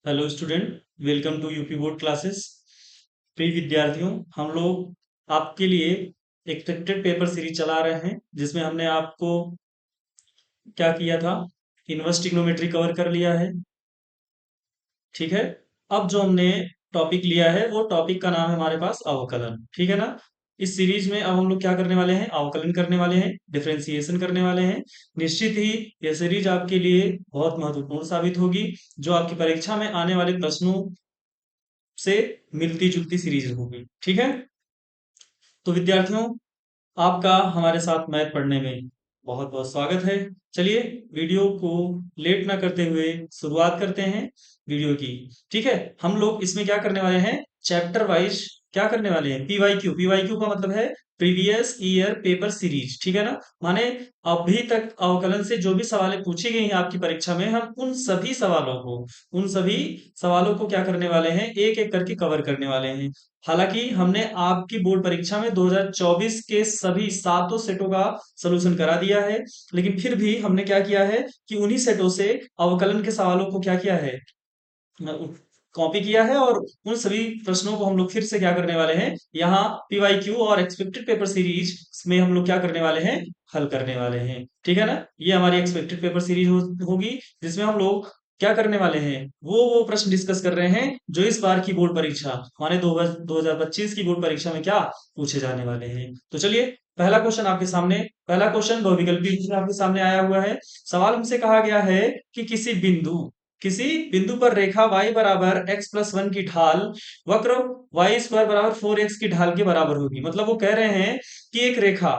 Hello student, welcome to UP board classes. प्रिय विद्यार्थियों, हम लोग आपके लिए एक्सपेक्टेड पेपर सीरीज चला रहे हैं जिसमें हमने आपको क्या किया था, इनवर्स ट्रिग्नोमेट्री कवर कर लिया है। ठीक है। अब जो हमने टॉपिक लिया है वो टॉपिक का नाम है हमारे पास अवकलन। ठीक है ना। इस सीरीज में अब हम लोग क्या करने वाले हैं, अवकलन करने वाले हैं, डिफरेंशिएशन करने वाले हैं। निश्चित ही यह सीरीज आपके लिए बहुत महत्वपूर्ण साबित होगी, जो आपकी परीक्षा में आने वाले प्रश्नों से मिलती जुलती सीरीज होगी। ठीक है। तो विद्यार्थियों, आपका हमारे साथ मैथ पढ़ने में बहुत बहुत स्वागत है। चलिए, वीडियो को लेट ना करते हुए शुरुआत करते हैं वीडियो की। ठीक है। हम लोग इसमें क्या करने वाले हैं, चैप्टर वाइज क्या करने वाले हैं, पीवाईक्यू। पीवाईक्यू का मतलब है प्रीवियस ईयर पेपर सीरीज। ठीक है ना। माने अभी तक अवकलन से जो भी सवालें पूछी गई हैं आपकी परीक्षा में, हम उन सभी सवालों को क्या करने वाले हैं, एक एक करके कवर करने वाले हैं। हालांकि हमने आपकी बोर्ड परीक्षा में 2024 के सभी सातों सेटों का सलूशन करा दिया है, लेकिन फिर भी हमने क्या किया है कि उन्हीं सेटों से अवकलन के सवालों को क्या किया है, कॉपी किया है। और उन सभी प्रश्नों को हम लोग फिर से क्या करने वाले हैं, यहाँ पीवाईक्यू और एक्सपेक्टेड पेपर सीरीज में हम लोग क्या करने वाले हैं, हल करने वाले हैं। ठीक है ना। ये हमारी एक्सपेक्टेड पेपर सीरीज होगी, जिसमें हम लोग क्या करने वाले हैं, वो प्रश्न डिस्कस कर रहे हैं जो इस बार की बोर्ड परीक्षा, हमारे 2025 की बोर्ड परीक्षा में क्या पूछे जाने वाले हैं। तो चलिए, पहला क्वेश्चन आपके सामने, पहला क्वेश्चन बहुविकल्पी आपके सामने आया हुआ है। सवाल हमसे कहा गया है कि किसी बिंदु पर रेखा y बराबर x प्लस वन की ढाल वक्र y स्क्वायर बराबर 4x की ढाल के बराबर होगी। मतलब वो कह रहे हैं कि एक रेखा,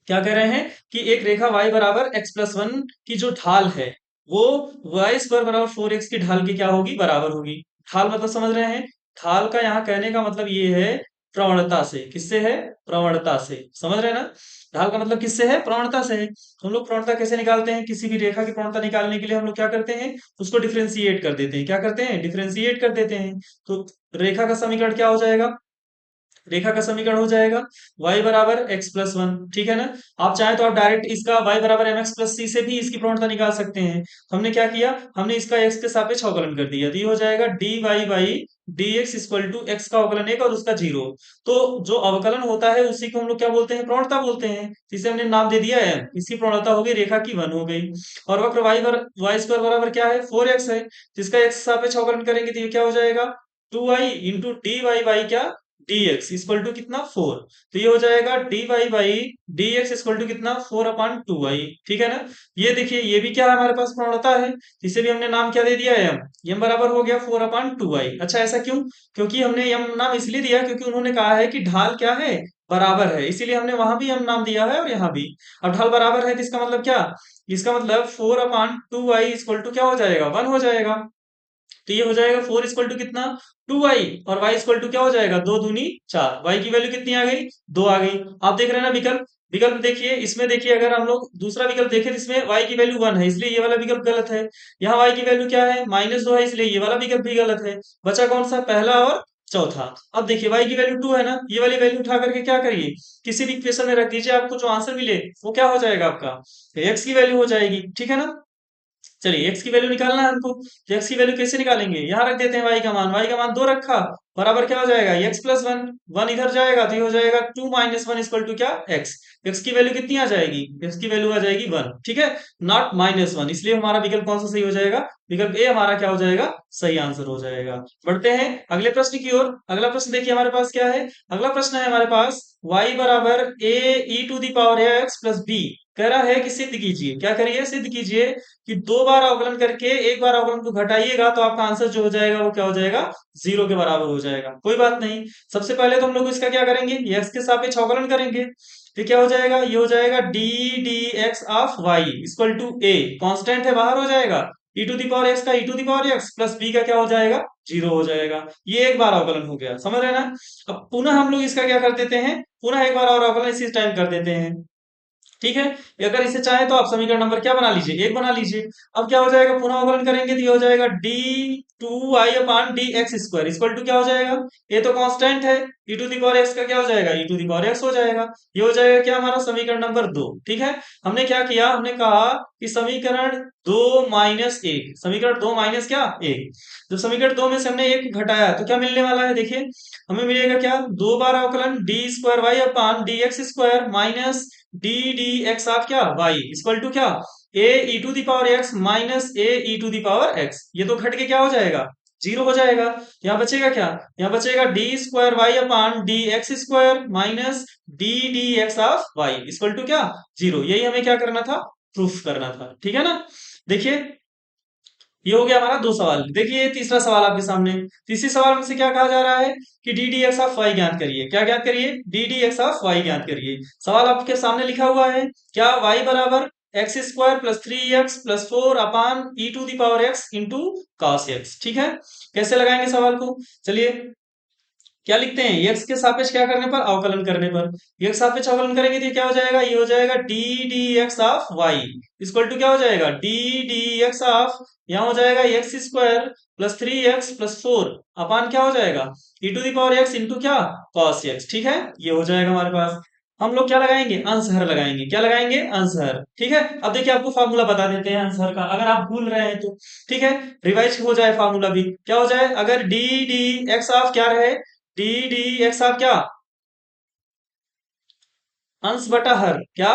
क्या कह रहे हैं कि एक रेखा y बराबर x प्लस वन की जो ढाल है, वो y स्क्वायर बराबर 4x की ढाल की क्या होगी, बराबर होगी। ढाल मतलब समझ रहे हैं। ढाल का यहाँ कहने का मतलब ये है प्रवणता से। किससे है, प्रवणता से। समझ रहे हैं ना। ढाल का मतलब किससे है, प्रवणता से है। तो हम लोग प्रवणता कैसे निकालते हैं, किसी भी रेखा की प्रवणता निकालने के लिए हम लोग क्या करते हैं, उसको डिफरेंशिएट कर देते हैं। क्या करते हैं, डिफरेंशिएट कर देते हैं। तो रेखा का समीकरण क्या हो जाएगा, रेखा का समीकरण हो जाएगा y बराबर x प्लस वन। ठीक है ना। आप चाहें तो आप डायरेक्ट इसका y बराबर एम एक्स प्लस सी से भी इसकी प्रवणता निकाल सकते हैं। हमने क्या किया, हमने इसका x के सापेक्ष अवकलन कर दिया, तो ये हो जाएगा dy by dx equal to x का अवकलन एक और उसका जीरो। तो जो अवकलन होता है उसी को हम लोग क्या बोलते हैं, प्रवणता बोलते हैं। जिसे हमने नाम दे दिया है, इसकी प्रवणता हो गई रेखा की वन हो गई। और वक्र y स्क्वायर बराबर क्या है, 4x है, जिसका x के सापेक्ष अवकलन करेंगे तो ये क्या हो जाएगा, 2y into D Y by क्या, dx इक्वल टू कितना, 4। तो ये हो जाएगा dy by dx equal to कितना, 4/2y। ठीक है ना। ये देखिए, ये भी क्या है, हमारे पास प्रवणता है, इसे भी हमने नाम क्या दे दिया है, m बराबर हो गया 4/2y। अच्छा, ऐसा क्यों, क्योंकि हमने m नाम इसलिए दिया क्योंकि उन्होंने कहा है कि ढाल क्या है, बराबर है, इसीलिए हमने वहां भी m नाम दिया है और यहाँ भी। अब ढाल बराबर है तो इसका मतलब क्या, इसका मतलब 4/2y इक्वल टू क्या हो जाएगा, 1 हो जाएगा। तो ये हो जाएगा 4 इक्वल टू कितना, 2y, और y इक्वल टू क्या हो जाएगा, दो दूनी चार। y की वैल्यू कितनी आ गई, दो आ गई। आप देख रहे हैं ना विकल्प, विकल्प देखिए, इसमें देखिए, अगर हम लोग दूसरा विकल्प देखें तो इसमें y की वैल्यू 1 है, इसलिए ये वाला विकल्प गलत है। यहाँ y की वैल्यू क्या है, -2 है, इसलिए ये वाला विकल्प भी गलत है। बचा कौन सा, पहला और चौथा। अब देखिए y की वैल्यू 2 है ना, ये वाली वैल्यू उठा करके क्या करिए, किसी भी इक्वेशन में रख दीजिए, आपको जो आंसर मिले वो क्या हो जाएगा, आपका x की वैल्यू हो जाएगी। ठीक है ना। चलिए, x की वैल्यू निकालना है हमको, तो x की वैल्यू कैसे निकालेंगे, यहाँ रख देते हैं y का मान 2 रखा, बराबर क्या हो जाएगा, x प्लस वन, वन इधर जाएगा तो ये हो जाएगा 2 माइनस वन इक्वल टू क्या, x। x की वैल्यू कितनी आ जाएगी, x की वैल्यू आ जाएगी 1। ठीक है, नॉट -1, इसलिए हमारा विकल्प कौन सा सही हो जाएगा, विकल्प ए हमारा क्या हो जाएगा, सही आंसर हो जाएगा। बढ़ते हैं अगले प्रश्न की ओर। अगला प्रश्न देखिए हमारे पास क्या है, अगला प्रश्न है हमारे पास y बराबर a e to the power x plus b। कह रहा है कि सिद्ध कीजिए, क्या करिए, सिद्ध कीजिए कि दो बार अवकलन करके एक बार अवकलन को घटाइएगा तो आपका आंसर जो हो जाएगा वो क्या हो जाएगा, जीरो के बराबर हो जाएगा। कोई बात नहीं, सबसे पहले तो हम लोग इसका क्या करेंगे, ये x के सापेक्ष अवकलन करेंगे। फिर क्या हो जाएगा, ये हो जाएगा D D x of Y equal to A, constant है बाहर हो जाएगा, e to the power X का e to the power X plus b का क्या हो जाएगा, जीरो हो जाएगा। ये एक बार अवकलन हो गया, समझ रहे हैं ना। अब पुनः हम लोग इसका क्या कर देते हैं, पुनः एक बार और अवकलन इसी टाइम कर देते हैं। ठीक है। अगर इसे चाहे तो आप समीकरण नंबर क्या बना लीजिए, एक बना लीजिए। अब क्या हो जाएगा, पुनः अवकलन करेंगे तो ये हो जाएगा D two Y upon D x square equal to क्या हो जाएगा, ये तो कांस्टेंट है, E to the power X का क्या हो जाएगा, ई टू दी पावर एक्स हो जाएगा। ये हो जाएगा क्या, हमारा समीकरण नंबर 2। ठीक है। हमने क्या किया, हमने कहा कि समीकरण 2 - 1, समीकरण 2 - क्या 1, जब समीकरण 2 में से हमने एक घटाया तो क्या मिलने वाला है, देखिए हमें मिलेगा क्या, 2 बार अवकलन D square Y upon D x square minus D D x of क्या वाई इक्वल टू क्या, A E to the power x minus A E to the power X. ये तो घट के क्या हो जाएगा, जीरो हो जाएगा। यहाँ बचेगा क्या, यहाँ बचेगा D square Y upon D x square minus D D x of Y equal to क्या, जीरो। यही हमें क्या करना था, प्रूफ करना था। ठीक है ना। देखिए ये हो गया हमारा 2 सवाल। देखिए तीसरा सवाल आपके सामने, तीसरे सवाल में से क्या कहा जा रहा है कि D D x of Y ज्ञात करिए। क्या ज्ञात करिए, D D x of Y ज्ञात करिए। सवाल आपके सामने लिखा हुआ है क्या, वाई बराबर X square plus 3x+4 upon E to the power x into cos X. ठीक है। कैसे लगाएंगे सवाल को, चलिए क्या लिखते हैं, x के सापेक्ष क्या करने पर, अवकलन करने पर। x सापेक्ष अवकलन करेंगे तो ये क्या हो जाएगा, ये हो जाएगा D D x of Y equal to क्या हो जाएगा, डी डी एक्स ऑफ, यहाँ हो जाएगा एक्स स्क्वायर प्लस 3x+4 अपान क्या हो जाएगा, ई to the power x into क्या, कॉस एक्स। ठीक है। ये हो जाएगा हमारे पास। हम लोग क्या लगाएंगे, अंशहर लगाएंगे। क्या लगाएंगे, अंशहर। ठीक है। अब देखिए आपको फार्मूला बता देते हैं अंशहर का, अगर आप भूल रहे हैं तो। ठीक है। रिवाइज हो जाए फार्मूला भी, क्या हो जाए, अगर डी डी एक्स ऑफ क्या रहे, डी डी एक्स ऑफ क्या, अंश बटा हर, क्या,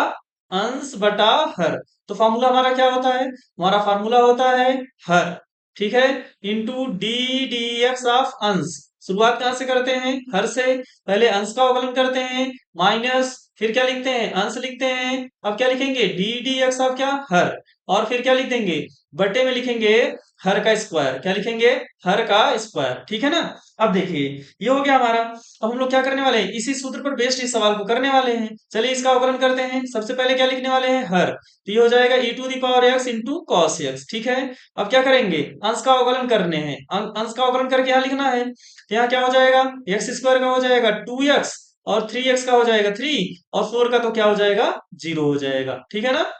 अंश बटा हर। तो फार्मूला हमारा क्या होता है, हमारा फार्मूला होता है हर। ठीक है। Into d D x of अंश। शुरुआत कहां से करते हैं, हर से। पहले अंश का अवकलन करते हैं माइनस, फिर क्या लिखते हैं, अंश लिखते हैं। अब क्या लिखेंगे, डी डी एक्स ऑफ क्या, हर। और फिर क्या लिख देंगे, बटे में लिखेंगे हर का स्क्वायर। क्या लिखेंगे, हर का स्क्वायर। ठीक है ना। अब देखिए ये हो गया हमारा। अब हम लोग क्या करने वाले हैं, इसी सूत्र पर बेस्ड इस सवाल को करने वाले हैं। चलिए इसका अवकलन करते हैं। सबसे पहले क्या लिखने वाले हैं, हर। तो ये हो जाएगा ई to the power x into cos X. ठीक है। अब क्या करेंगे, अंश का अवकलन करने हैं। अंश का अवकलन करके यहाँ लिखना है। तो यहाँ क्या हो जाएगा, एक्स स्क्वायर का हो जाएगा 2x और 3x का हो जाएगा 3 और 4 का तो क्या हो जाएगा, 0 हो जाएगा। ठीक है ना।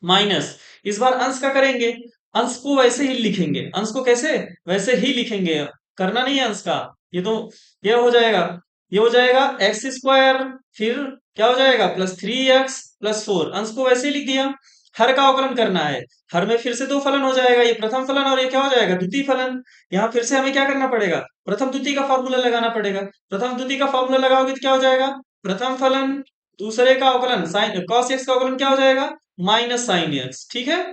माइनस, इस बार अंश का करेंगे, अंश को वैसे ही लिखेंगे। अंश को कैसे, वैसे ही लिखेंगे, करना नहीं है अंश का। ये तो ये हो जाएगा, ये हो जाएगा एक्स स्क्वायर, फिर क्या हो जाएगा +3x+4। अंश को वैसे ही लिख दिया। हर का अवकलन करना है, हर में फिर से दो फलन हो जाएगा, ये प्रथम फलन और ये क्या हो जाएगा, द्वितीय फलन। यहाँ फिर से हमें क्या करना पड़ेगा, प्रथम द्वितीय का फॉर्मूला लगाना पड़ेगा। प्रथम द्वितीय का फॉर्मूला लगाओगे तो क्या हो जाएगा, प्रथम फलन दूसरे का अवकलन साइन कॉस एक्स का अवकलन क्या हो जाएगा, माइनस साइन एक्स। ठीक है।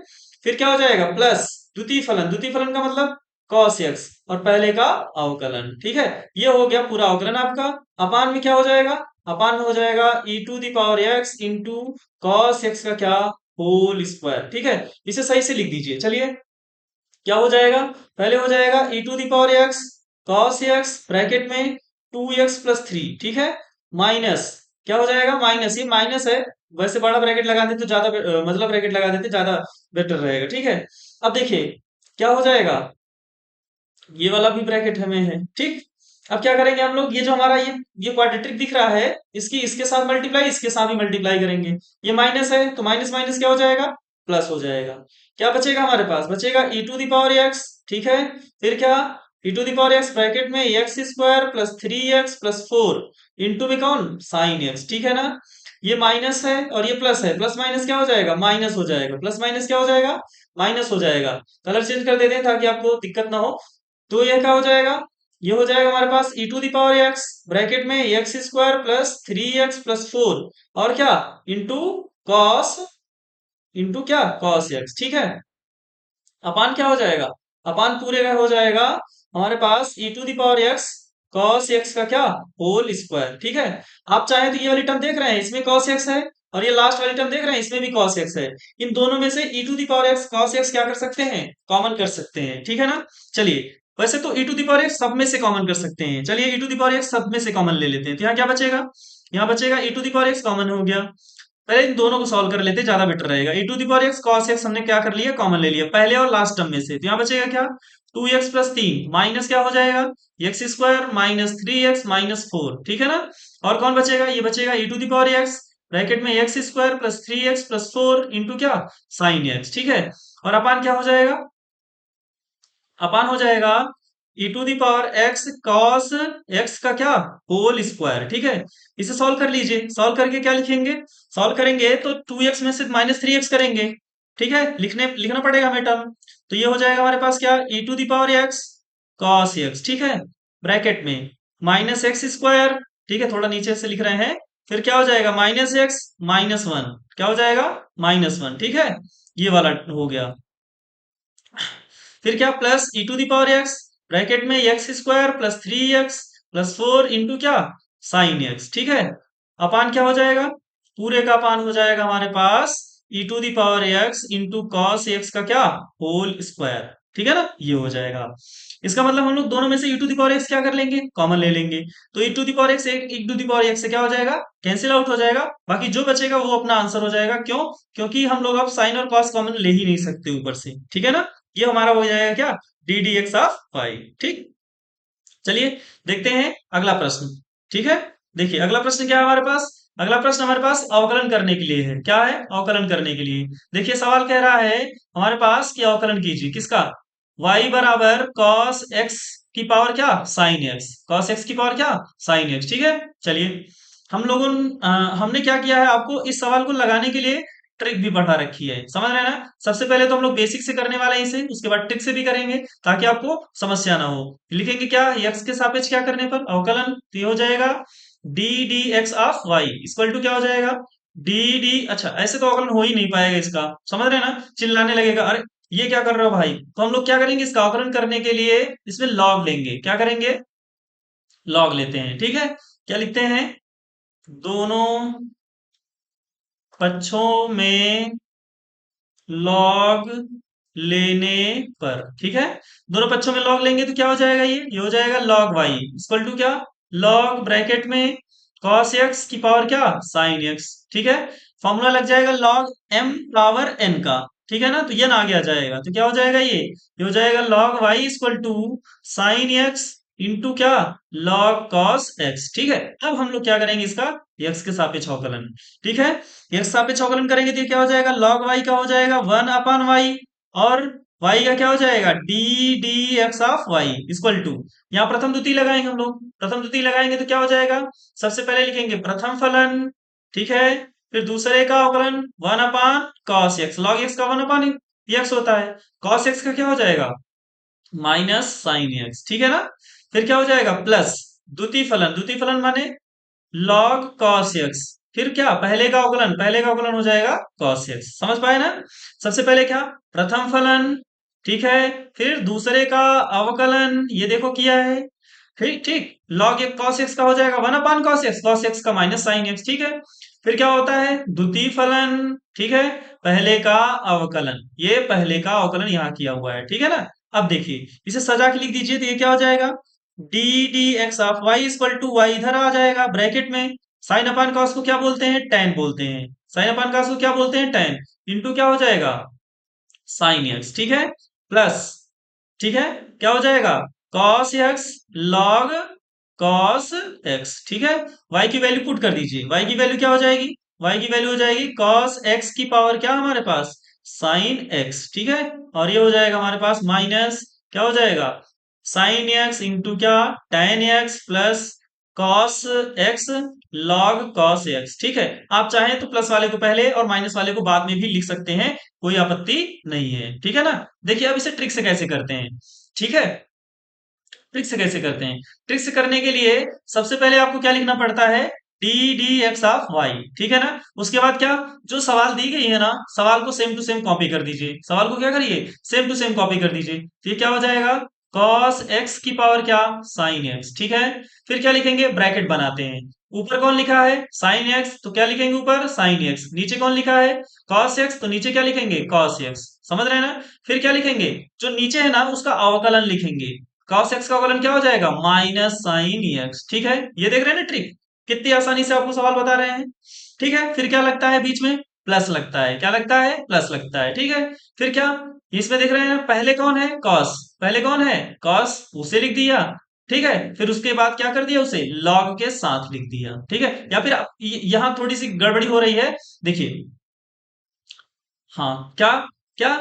फिर क्या हो जाएगा, प्लस द्वितीय फलन, द्वितीय फलन का मतलब कॉस एक्स और पहले का अवकलन। ठीक है। ये हो गया पूरा अवकलन आपका। अपान में क्या हो जाएगा, अपान में हो जाएगा ई to the power x into cos x का क्या, होल स्क्वायर। ठीक है। इसे सही से लिख दीजिए। चलिए क्या हो जाएगा, पहले हो जाएगा ई to the power x cos X bracket में 2x+3। ठीक है। माइनस क्या हो जाएगा, माइनस, ये माइनस है, वैसे बड़ा ब्रैकेट लगा देते तो ज्यादा मतलब ब्रैकेट लगा देते ज्यादा बेटर रहेगा। ठीक है। अब देखिए क्या हो जाएगा, ये वाला भी ब्रैकेट हमें है। ठीक। अब क्या करेंगे हम लोग, ये जो हमारा ये क्वाड्रेटिक दिख रहा है, इसकी इसके साथ मल्टीप्लाई, इसके साथ भी मल्टीप्लाई करेंगे। ये माइनस है तो माइनस माइनस क्या हो जाएगा, प्लस हो जाएगा। क्या बचेगा हमारे पास, बचेगा ई टू दी पावर एक्स। ठीक है। फिर क्या, E to the power x bracket में x square plus 3x+4 into में कौन, साइन एक्स। ठीक है ना। ये माइनस है और ये प्लस है, प्लस माइनस क्या हो जाएगा, माइनस हो जाएगा। प्लस माइनस क्या हो जाएगा, माइनस हो जाएगा। कलर चेंज कर देते हैं ताकि आपको दिक्कत ना हो। तो यह क्या हो जाएगा, ये हो जाएगा हमारे पास ई to the power x bracket में एक्स स्क्वायर प्लस 3x+4 और क्या, इंटू कॉस, इंटू क्या, कॉस एक्स। ठीक है। अपान क्या हो जाएगा, अपान पूरे का हो जाएगा हमारे पास ई to the power x cos x का क्या, होल स्क्वायर। ठीक है। आप चाहे तो ये वाली टर्म देख रहे हैं, इसमें कॉस एक्स है, और ये लास्ट वाली टर्म देख रहे हैं, इसमें भी कॉस एक्स है। इन दोनों में से e to the power x cos x क्या कर सकते हैं, कॉमन कर सकते हैं। ठीक है ना। चलिए वैसे तो e to the power x सब में से कॉमन कर सकते हैं। चलिए ई टू दी पावर एक्स सब में से कॉमन ले लेते हैं। तो यहाँ क्या बचेगा, यहाँ बचेगा ई to the power x common हो गया। पहले इन दोनों को सॉल्व कर लेते, ज्यादा बेटर रहेगा। E to the power x cos x हमने क्या कर लिया, कॉमन ले लिया पहले और लास्ट टर्म में से। तो यहाँ बचेगा क्या, 2x+3 माइनस क्या हो जाएगा, x square minus 3x minus 4। ठीक है ना। और कौन बचेगा, ये बचेगा ई to the power x bracket में x square plus 3x plus 4 into क्या, साइन एक्स, ठीक है। और अपान क्या हो जाएगा, अपान हो जाएगा e to the power x cos x का क्या, होल स्क्वायर, ठीक है। इसे सॉल्व कर लीजिए, सॉल्व करके क्या लिखेंगे, सॉल्व करेंगे तो 2x में से -3x करेंगे, ठीक है, लिखना पड़ेगा हमें टर्म। तो ये हो जाएगा हमारे पास क्या, e to the power x cos x, ठीक है, ब्रैकेट में माइनस एक्स स्क्वायर, ठीक है, थोड़ा नीचे से लिख रहे हैं, फिर क्या हो जाएगा -x -1, क्या हो जाएगा -1, ठीक है, ये वाला हो गया। फिर क्या, plus e to the power x, bracket में x square plus 3x plus 4 into क्या, साइन एक्स, ठीक है। अपान क्या हो जाएगा, पूरे का अपान हो जाएगा हमारे पास ई to the power x into cos x का क्या, होल स्क्वायर, ठीक है ना, ये हो जाएगा। इसका मतलब हम लोग दोनों में से e to the power x क्या कर लेंगे, कॉमन ले लेंगे। तो e to the power x e to the power x से क्या हो जाएगा, कैंसिल आउट हो जाएगा, बाकी जो बचेगा वो अपना आंसर हो जाएगा। क्यों, क्योंकि हम लोग अब साइन और कॉस कॉमन ले ही नहीं सकते ऊपर से, ठीक है ना। ये हमारा हो जाएगा क्या, D D x of Y, ठीक। चलिए देखते हैं अगला प्रश्न, ठीक है। देखिए अगला प्रश्न क्या है हमारे पास, अगला प्रश्न हमारे पास अवकलन करने के लिए है। क्या है, अवकलन करने के लिए। देखिए सवाल कह रहा है हमारे पास कि अवकलन कीजिए किसका, y बराबर cos x की पावर क्या, साइन x, cos x की पावर क्या, साइन x, ठीक है। चलिए हम लोगों हमने क्या किया है, आपको इस सवाल को लगाने के लिए ट्रिक भी बढ़ा रखी है, समझ रहे हैं ना। सबसे पहले तो हम लोग बेसिक से करने वाले हैं इसे, उसके बाद ट्रिक से भी करेंगे ताकि आपको समस्या ना हो। लिखेंगे क्या, x के सापेक्ष क्या करने पर अवकलन, तो ये हो जाएगा D D x of Y equal to क्या हो जाएगा, डी डी, अच्छा ऐसे तो अवकलन हो ही नहीं पाएगा इसका, समझ रहे हैं ना, चिल्लाने लगेगा अरे ये क्या कर रहे हो भाई। तो हम लोग क्या करेंगे, इसका अवकलन करने के लिए इसमें लॉग लेंगे, क्या करेंगे, लॉग लेते हैं, ठीक है। क्या लिखते हैं, दोनों पक्षों में लॉग लेने पर, ठीक है, दोनों पक्षों में लॉग लेंगे तो क्या हो जाएगा, ये हो जाएगा लॉग वाई इक्वल टू क्या, लॉग ब्रैकेट में कॉस एक्स की पावर क्या, साइन एक्स, ठीक है। फॉर्मूला लग जाएगा लॉग एम पावर एन का, ठीक है ना, तो ये ना आगे आ जाएगा तो क्या हो जाएगा, ये हो जाएगा log Y equal to sine X into क्या, लॉग कॉस एक्स, ठीक है। अब हम लोग क्या करेंगे, इसका एक्स के सापेक्ष अवकलन, ठीक है। एक्स सापेक्ष अवकलन करेंगे तो ये क्या हो जाएगा, log y का हो जाएगा 1/y, और y का क्या हो जाएगा, D D x of Y equal to, यहाँ प्रथम द्वितीय लगाएंगे हम लोग, प्रथम द्वितीय लगाएंगे तो क्या हो जाएगा, सबसे पहले लिखेंगे प्रथम फलन, ठीक है, फिर दूसरे का अवकलन 1/cos x, log x का 1/x होता है, cos x का क्या हो जाएगा, माइनस साइन एक्स, ठीक है ना। फिर क्या हो जाएगा, प्लस द्वितीय फलन, द्वितीय फलन माने log cos x, फिर क्या, पहले का अवकलन, पहले का अवकलन हो जाएगा cos x, समझ पाए ना। सबसे पहले क्या, प्रथम फलन, ठीक है, फिर दूसरे का अवकलन, ये देखो किया है, ठीक ठीक, log एक cos x का हो जाएगा 1/cos x, cos x का माइनस साइन x, ठीक है। फिर क्या होता है, द्वितीय फलन, ठीक है, पहले का अवकलन, ये पहले का अवकलन यहाँ किया हुआ है, ठीक है ना। अब देखिए इसे सजा के लिख दीजिए तो ये क्या हो जाएगा, D D x of Y equal to Y इधर आ जाएगा ब्रैकेट में, साइन अपान कॉस को क्या बोलते हैं, टेन बोलते हैं, साइन अपान कॉस को क्या बोलते हैं, टेन, इंटू क्या हो जाएगा, साइन एक्स, ठीक है, प्लस, ठीक है, क्या हो जाएगा, cos x log cos X, ठीक है। y की वैल्यू पुट कर दीजिए, y की वैल्यू क्या हो जाएगी, y की वैल्यू हो जाएगी कॉस x की पावर क्या हमारे पास, साइन x, ठीक है। और ये हो जाएगा हमारे पास माइनस, क्या हो जाएगा, साइन एक्स इंटू क्या, tan x plus cos x log cos X, ठीक है। आप चाहें तो प्लस वाले को पहले और माइनस वाले को बाद में भी लिख सकते हैं, कोई आपत्ति नहीं है, ठीक है ना। देखिए अब इसे ट्रिक से कैसे करते हैं, ठीक है, ट्रिक से कैसे करते हैं, ट्रिक से करने के लिए सबसे पहले आपको क्या लिखना पड़ता है, D D x of Y, ठीक है ना। उसके बाद क्या, जो सवाल दी गई है ना, सवाल को सेम टू सेम कॉपी कर दीजिए, सवाल को क्या करिए, सेम टू सेम कॉपी कर दीजिए, तो ये क्या हो जाएगा, cos x की पावर क्या, साइन x, ठीक है। फिर क्या लिखेंगे, ब्रैकेट बनाते हैं, ऊपर कौन लिखा है, साइन x, तो क्या लिखेंगे ऊपर साइन x, नीचे कौन लिखा है, cos x, तो नीचे क्या लिखेंगे, cos x, समझ रहे हैं ना। फिर क्या लिखेंगे, जो नीचे है ना उसका अवकलन लिखेंगे, cos x का अवकलन क्या हो जाएगा, माइनस साइन x, ठीक है। ये देख रहे हैं ना ट्रिक, कितनी आसानी से आपको सवाल बता रहे हैं, ठीक है। फिर क्या लगता है बीच में, प्लस लगता है, क्या लगता है, प्लस लगता है, ठीक है। फिर क्या, इसमें देख रहे हैं पहले कौन है, cos, पहले कौन है cos, उसे लिख दिया, ठीक है, फिर उसके बाद क्या कर दिया, उसे लॉग के साथ लिख दिया। ठीक है, या फिर यहां थोड़ी सी गड़बड़ी हो रही है, देखिए। हाँ, क्या क्या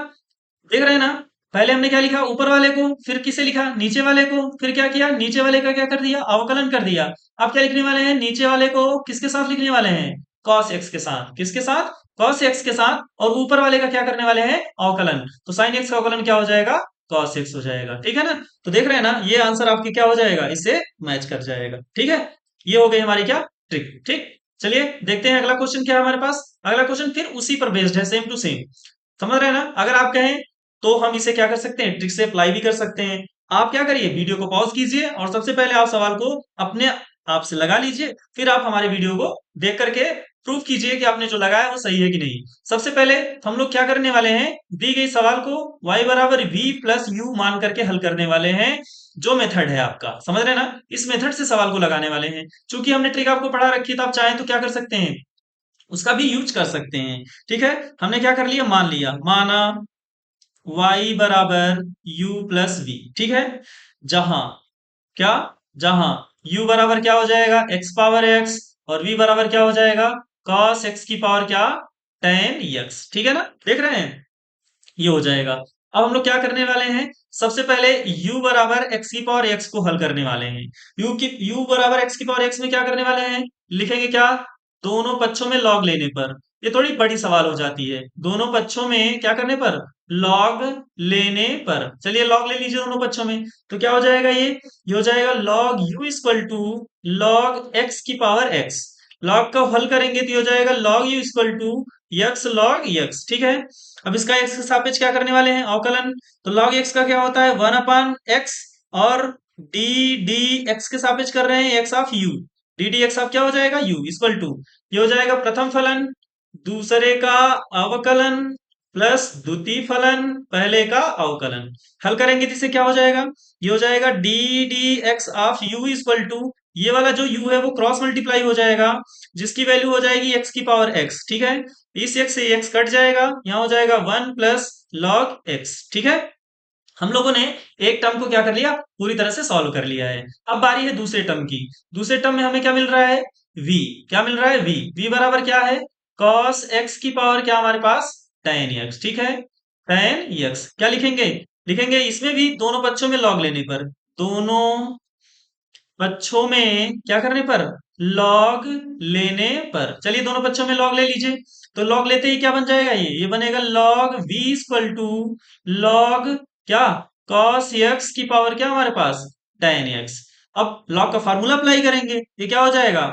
देख रहे हैं ना, पहले हमने क्या लिखा, ऊपर वाले को, फिर किसे लिखा, नीचे वाले को, फिर क्या किया, नीचे वाले का क्या कर दिया, अवकलन कर दिया। अब क्या लिखने वाले हैं, नीचे वाले को किसके साथ लिखने वाले हैं, cos x के साथ, किसके साथ, cos x के साथ, और ऊपर वाले का क्या करने वाले हैं, अवकलन। तो sin x का अवकलन क्या हो जाएगा, cos x हो जाएगा। ठीक है ना, तो देख रहे हैं ना, ये आंसर आपके क्या हो जाएगा, इससे मैच कर जाएगा। ठीक है, ये हो गई हमारी क्या ट्रिक। ठीक, चलिए देखते हैं अगला क्वेश्चन क्या है हमारे पास। अगला क्वेश्चन फिर उसी पर बेस्ड है, सेम टू सेम। समझ रहे हैं ना, अगर आप कहें तो हम इसे क्या कर सकते हैं, ट्रिक से अप्लाई भी कर सकते हैं। आप क्या करिए, वीडियो को पॉज कीजिए और सबसे पहले आप सवाल को अपने आप से लगा लीजिए, फिर आप हमारे वीडियो को देख करके प्रूफ कीजिए कि आपने जो लगाया वो सही है कि नहीं। सबसे पहले हम लोग क्या करने वाले हैं, दी गई सवाल को y बराबर v प्लस यू मान करके हल करने वाले हैं। जो मेथड है आपका, समझ रहे हैं ना, इस मेथड से सवाल को लगाने वाले हैं। चूंकि हमने ट्रिक आपको पढ़ा रखी है, तो आप चाहें तो क्या कर सकते हैं, उसका भी यूज कर सकते हैं। ठीक है, हमने क्या कर लिया, मान लिया, माना y बराबर u प्लस वी। ठीक है, जहां क्या, जहां u बराबर क्या हो जाएगा, x पावर x, और v बराबर क्या हो जाएगा, cos x की पावर क्या, tan x। ठीक है ना, देख रहे हैं, ये हो जाएगा। अब हम लोग क्या करने वाले हैं, सबसे पहले u बराबर x की पावर x को हल करने वाले हैं। u बराबर x की पावर x में क्या करने वाले हैं, लिखेंगे क्या, दोनों पक्षों में log लेने पर। ये थोड़ी बड़ी सवाल हो जाती है, दोनों पक्षों में क्या करने पर, log लेने पर। चलिए log ले लीजिए दोनों पक्षों में, तो क्या हो जाएगा, ये हो जाएगा log u equal to log x की पावर x। log का हल करेंगे तो ये हो जाएगा log u equal to x log x। ठीक है, अब इसका x के सापेक्ष क्या करने वाले हैं, अवकलन। तो log x का क्या होता है, 1/x, और डी डी x के सापेक्ष कर रहे हैं x of u, D D x of क्या हो जाएगा, u इक्वल टू, ये हो जाएगा प्रथम फलन दूसरे का अवकलन प्लस द्वितीय फलन पहले का अवकलन। हल करेंगे तो इससे क्या हो जाएगा, ये हो जाएगा D D x of u equal to, ये वाला जो u है वो क्रॉस मल्टीप्लाई हो जाएगा, जिसकी वैल्यू हो जाएगी x की पावर x। ठीक है, इस x से x कट जाएगा, यहाँ हो जाएगा 1 प्लस लॉग x। ठीक है, हम लोगों ने एक टर्म को क्या कर लिया, पूरी तरह से सॉल्व कर लिया है। अब बारी है दूसरे टर्म की। दूसरे टर्म में हमें क्या मिल रहा है, v, क्या मिल रहा है, v बराबर क्या है, cos x की पावर क्या हमारे पास, tan x। ठीक है, tan x क्या लिखेंगे, लिखेंगे इसमें भी दोनों पक्षों में log लेने पर, दोनों पक्षों में क्या करने पर, लॉग लेने पर। चलिए दोनों पक्षों में लॉग ले लीजिए, तो लॉग लेते ही क्या बन जाएगा, ये बनेगा log v equal to log क्या, cos x की पावर क्या हमारे पास, tan x। अब लॉग का फार्मूला अप्लाई करेंगे, ये क्या हो जाएगा,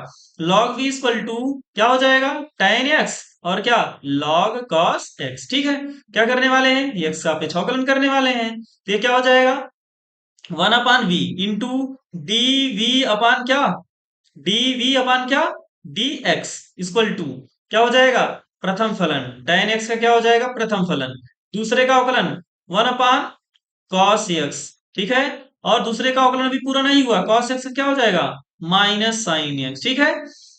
log v इक्वल टू क्या हो जाएगा, tan x, और क्या, log cos x। ठीक है, क्या करने वाले हैं, ये x का पे अवकलन करने वाले हैं, तो ये क्या हो जाएगा, 1/v into D V upon क्या, डी वी अपान क्या, डी एक्स इक्वल टू क्या हो जाएगा, प्रथम फलन tan x का क्या हो जाएगा, प्रथम फलन, दूसरे का अवकलन 1/cos x। ठीक है, और दूसरे का अवकलन अभी पूरा नहीं हुआ, cos x का क्या हो जाएगा, माइनस sin x। ठीक है,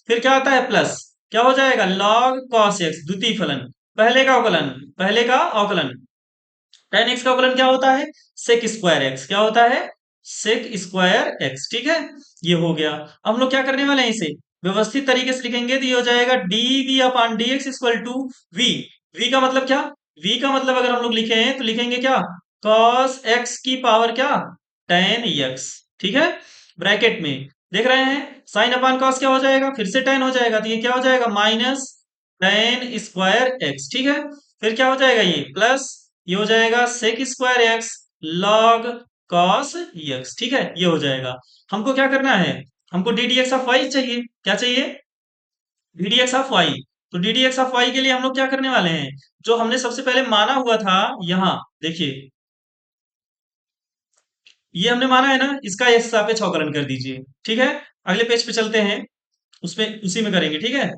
फिर क्या आता है, प्लस क्या हो जाएगा, log cos x द्वितीय फलन, पहले का अवकलन, पहले का अवकलन, tan x का अवकलन क्या होता है, sec स्क्वायर x, क्या होता है, sec स्क्वायर x। ठीक है, ये हो गया। अब हम लोग क्या करने वाले हैं, इसे व्यवस्थित तरीके से लिखेंगे, तो ये हो जाएगा dv upon dx equal to v। v का मतलब क्या, v का मतलब अगर हम लोग लिखे हैं तो लिखेंगे क्या, cos x की पावर क्या, tan x। ठीक है, ब्रैकेट में देख रहे हैं, साइन अपान cos क्या हो जाएगा, फिर से tan हो जाएगा, तो ये क्या हो जाएगा, माइनस tan स्क्वायर x। ठीक है, फिर क्या हो जाएगा, ये प्लस, ये हो जाएगा sec square x log cos x। ठीक है, ये हो जाएगा। हमको क्या करना है, हमको d D x of y चाहिए, क्या चाहिए, d D x of y. तो D D x of y के लिए हम लोग क्या करने वाले हैं, जो हमने सबसे पहले माना हुआ था, यहां देखिए, ये हमने माना है ना, इसका इस सापेक्ष अवकलन कर दीजिए। ठीक है, अगले पेज पे चलते हैं, उसमें उसी में करेंगे। ठीक है,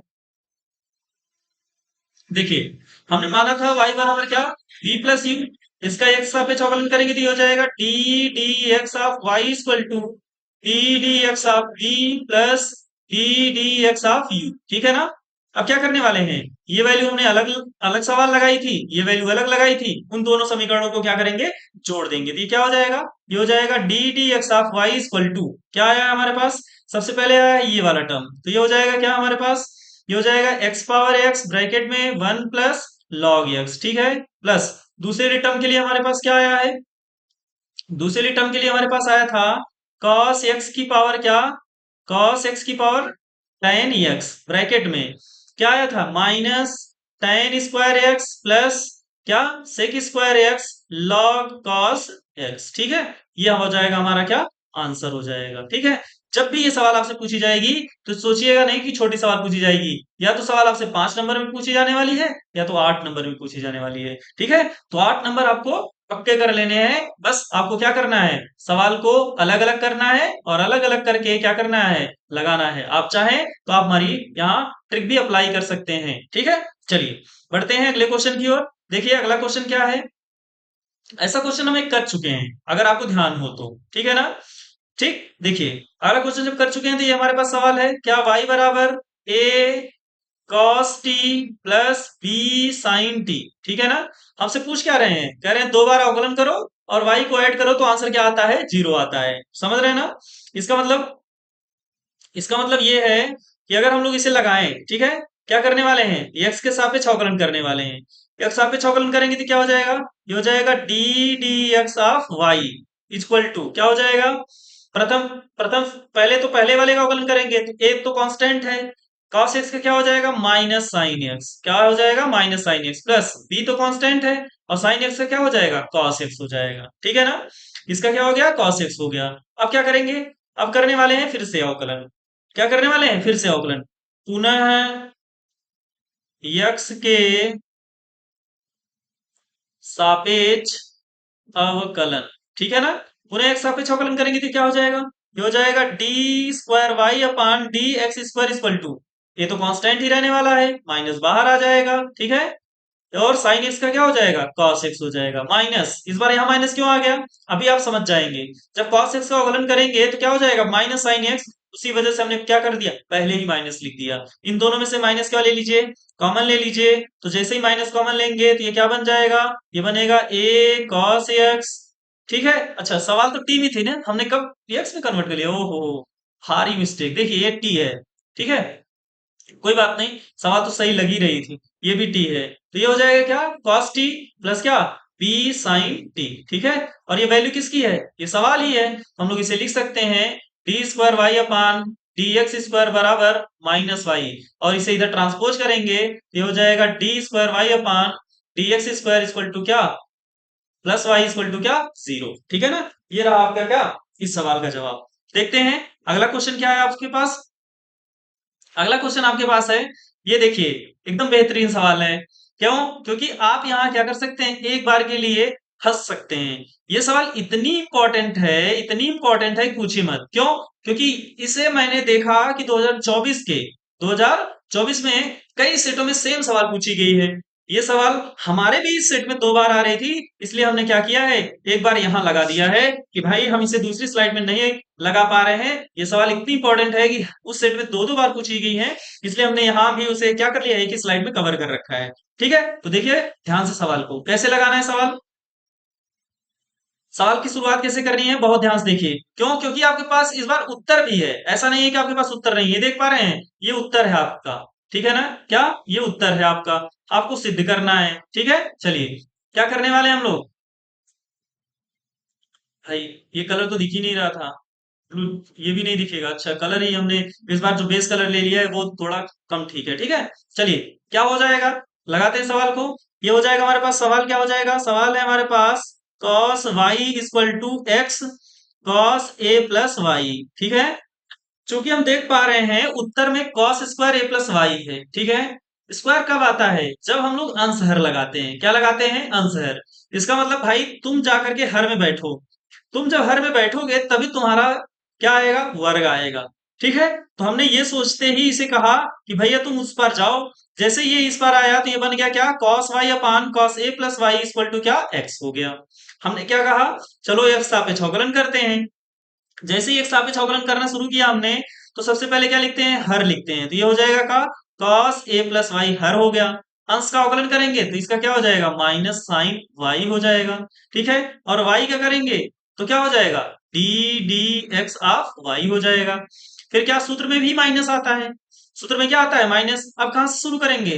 देखिए हमने माना था y बराबर क्या, v प्लस यू, इसका x सापेक्ष अवकलन करेंगे तो ये हो जाएगा D D x of y equal to D D x of v plus D D x of u। ठीक है ना, अब क्या करने वाले हैं, ये वैल्यू हमने अलग अलग सवाल लगाई थी, ये वैल्यू अलग लगाई थी, उन दोनों समीकरणों को क्या करेंगे, जोड़ देंगे। तो ये क्या हो जाएगा, ये हो जाएगा D D x of Y equal to, क्या आया हमारे पास, सबसे पहले आया ये वाला टर्म, तो ये हो जाएगा क्या हमारे पास, ये हो जाएगा एक्स पावर एक्स ब्रैकेट में 1 प्लस लॉग एक्स, ठीक है, प्लस दूसरे टर्म के लिए हमारे पास क्या आया है, दूसरे टर्म के लिए हमारे पास आया था cos x की पावर क्या, cos x की पावर tan x ब्रैकेट में क्या आया था, minus tan square x plus क्या sec square x log cos x, ठीक है, ये हो जाएगा हमारा क्या, आंसर हो जाएगा। ठीक है, जब भी ये सवाल आपसे पूछी जाएगी तो सोचिएगा नहीं कि छोटी सवाल पूछी जाएगी, या तो सवाल आपसे 5 नंबर में पूछी जाने वाली है या तो 8 नंबर में पूछी जाने वाली है। ठीक है, तो 8 नंबर आपको पक्के कर लेने हैं, बस आपको क्या करना है, सवाल को अलग अलग करना है और अलग अलग करके क्या करना है, लगाना है। आप चाहें तो आप हमारी यहाँ ट्रिक भी अप्लाई कर सकते हैं। ठीक है, चलिए बढ़ते हैं अगले क्वेश्चन की ओर। देखिए अगला क्वेश्चन क्या है, ऐसा क्वेश्चन हम एक कर चुके हैं, अगर आपको ध्यान हो तो, ठीक है ना। ठीक, देखिए अगला क्वेश्चन जब कर चुके हैं तो ये हमारे पास सवाल है, क्या y बराबर a cos t plus b sin t, ठीक है ना। हमसे पूछ क्या रहे हैं, कह रहे हैं 2 बार अवकलन करो और y को ऐड करो तो आंसर क्या आता है, 0 आता है। समझ रहे हैं ना, इसका मतलब, इसका मतलब ये है कि अगर हम लोग इसे लगाएं, ठीक है, क्या करने वाले हैं, x के सापेक्ष अवकलन करने वाले हैं, x सापेक्ष अवकलन करेंगे तो क्या हो जाएगा, ये हो जाएगा D D x of Y equal to क्या हो जाएगा, प्रथम प्रथम पहले तो पहले वाले का अवकलन करेंगे तो एक तो कांस्टेंट है, cos x का क्या हो जाएगा, माइनस साइन एक्स, क्या हो जाएगा, minus sine x, plus b तो कांस्टेंट है और साइन एक्स का क्या हो जाएगा, cos x हो जाएगा। ठीक है ना, इसका क्या हो गया, cos x हो गया। अब क्या करेंगे, अब करने वाले हैं फिर से अवकलन, क्या करने वाले हैं, फिर से अवकलन, पुनः यक्स के सापेक्ष अवकलन, ठीक है ना, पुनः एक सापेक्ष अवकलन करेंगे तो क्या हो जाएगा, ये हो जाएगा D square Y upon D x square equal to, ये तो कांस्टेंट ही रहने वाला है, माइनस बाहर आ जाएगा, ठीक है, और साइन एक्स का क्या हो जाएगा, cos x हो जाएगा, माइनस, इस बार यहाँ माइनस क्यों आ गया, अभी आप समझ जाएंगे, जब cos x का अवकलन करेंगे तो क्या हो जाएगा, माइनस साइन एक्स, उसी वजह से हमने क्या कर दिया, पहले ही माइनस लिख दिया। इन दोनों में से माइनस क्या ले लीजिए, कॉमन ले लीजिए, तो जैसे ही माइनस कॉमन लेंगे तो ये क्या बन जाएगा, ये बनेगा a cos x, ठीक है। अच्छा सवाल तो टी में थी ना, हमने कब एक्स में कन्वर्ट कर लिया, ओहो हारी मिस्टेक, देखिए ये टी है, ठीक है, कोई बात नहीं, सवाल तो सही लगी रही थी, ये भी टी है, तो ये हो जाएगा क्या, cos t प्लस क्या, b sin t, ठीक है, और ये वैल्यू किसकी है, ये सवाल ही है, हम लोग इसे लिख सकते हैं D square Y upon D x square बराबर माइनस वाई, और इसे इधर ट्रांसपोज करेंगे ये हो जाएगा D square Y upon D x square equal to क्या, प्लस वाई इक्वल टू क्या, 0, ठीक है ना। ये रहा आपका क्या, इस सवाल का जवाब। देखते हैं अगला क्वेश्चन क्या है आपके पास, अगला क्वेश्चन आपके पास है, ये देखिए एकदम बेहतरीन सवाल है, क्यों, क्योंकि आप यहाँ क्या कर सकते हैं, एक बार के लिए हंस सकते हैं। ये सवाल इतनी इंपॉर्टेंट है, इतनी इंपॉर्टेंट है पूछिए मत, क्यों, क्योंकि इसे मैंने देखा कि 2024 में कई सेटों में सेम सवाल पूछी गई है। ये सवाल हमारे भी इस सेट में 2 बार आ रही थी, इसलिए हमने क्या किया है, एक बार यहाँ लगा दिया है कि भाई हम इसे दूसरी स्लाइड में नहीं लगा पा रहे हैं, ये सवाल इतनी इंपॉर्टेंट है कि उस सेट में 2 2 बार पूछी गई है, इसलिए हमने यहाँ भी उसे क्या कर लिया, एक ही स्लाइड में कवर कर रखा है। ठीक है, तो देखिए ध्यान से सवाल को कैसे लगाना है, सवाल सवाल की शुरुआत कैसे करनी है, बहुत ध्यान से देखिए, क्यों, क्योंकि आपके पास इस बार उत्तर भी है, ऐसा नहीं है कि आपके पास उत्तर नहीं है, देख पा रहे हैं, ये उत्तर है आपका, ठीक है ना, क्या, ये उत्तर है आपका, आपको सिद्ध करना है। ठीक है, चलिए क्या करने वाले हैं हम लोग, भाई ये कलर तो दिख ही नहीं रहा था, ब्लू, ये भी नहीं दिखेगा, अच्छा कलर ही हमने इस बार जो बेस कलर ले लिया है वो थोड़ा कम ठीक है, ठीक है। चलिए क्या हो जाएगा, लगाते हैं सवाल को, ये हो जाएगा हमारे पास, सवाल क्या हो जाएगा, सवाल है हमारे पास cos y equal to X cos a plus Y, ठीक है, चूंकि हम देख पा रहे हैं उत्तर में cos square a plus Y है, ठीक है, स्क्वायर कब आता है, जब हम लोग अंशहर लगाते हैं, क्या लगाते हैं, अंशहर, इसका मतलब भाई तुम जाकर के हर में बैठो, तुम जब हर में बैठोगे तभी तुम्हारा क्या आएगा, वर्ग आएगा, ठीक है, तो हमने ये सोचते ही इसे कहा कि भैया तुम उस पर जाओ, जैसे ये इस पर आया तो ये बन गया क्या, cos y upon cos a plus Y equal to क्या, x हो गया। हमने क्या कहा, चलो एक सापेक्ष अवकलन करते हैं, जैसे ही एक सापेक्ष अवकलन करना शुरू किया हमने, तो सबसे पहले क्या लिखते हैं, हर लिखते हैं, तो ये हो जाएगा का कॉस ए प्लस वाई हर हो गया। अंश का अवकलन करेंगे तो इसका क्या हो जाएगा, माइनस साइन वाई हो जाएगा। ठीक है, और वाई का करेंगे तो क्या हो जाएगा, D D x of Y हो जाएगा। फिर क्या, सूत्र में भी माइनस आता है, सूत्र में क्या आता है, माइनस। अब कहां से शुरू करेंगे,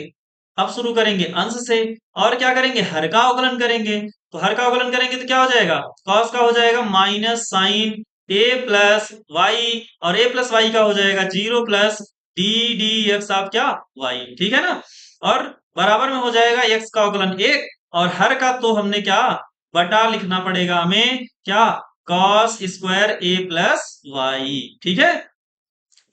अब शुरू करेंगे अंश से। और क्या करेंगे, हर का अवकलन करेंगे। तो हर का अवकलन करेंगे तो क्या हो जाएगा, कॉस का हो जाएगा minus sign a plus Y, और ए प्लस वाई का हो जाएगा zero plus D D x of क्या, वाई। ठीक है ना। और बराबर में हो जाएगा एक्स का अवकलन एक, और हर का तो हमने क्या, बटा लिखना पड़ेगा हमें, क्या, cos square a plus Y. ठीक है,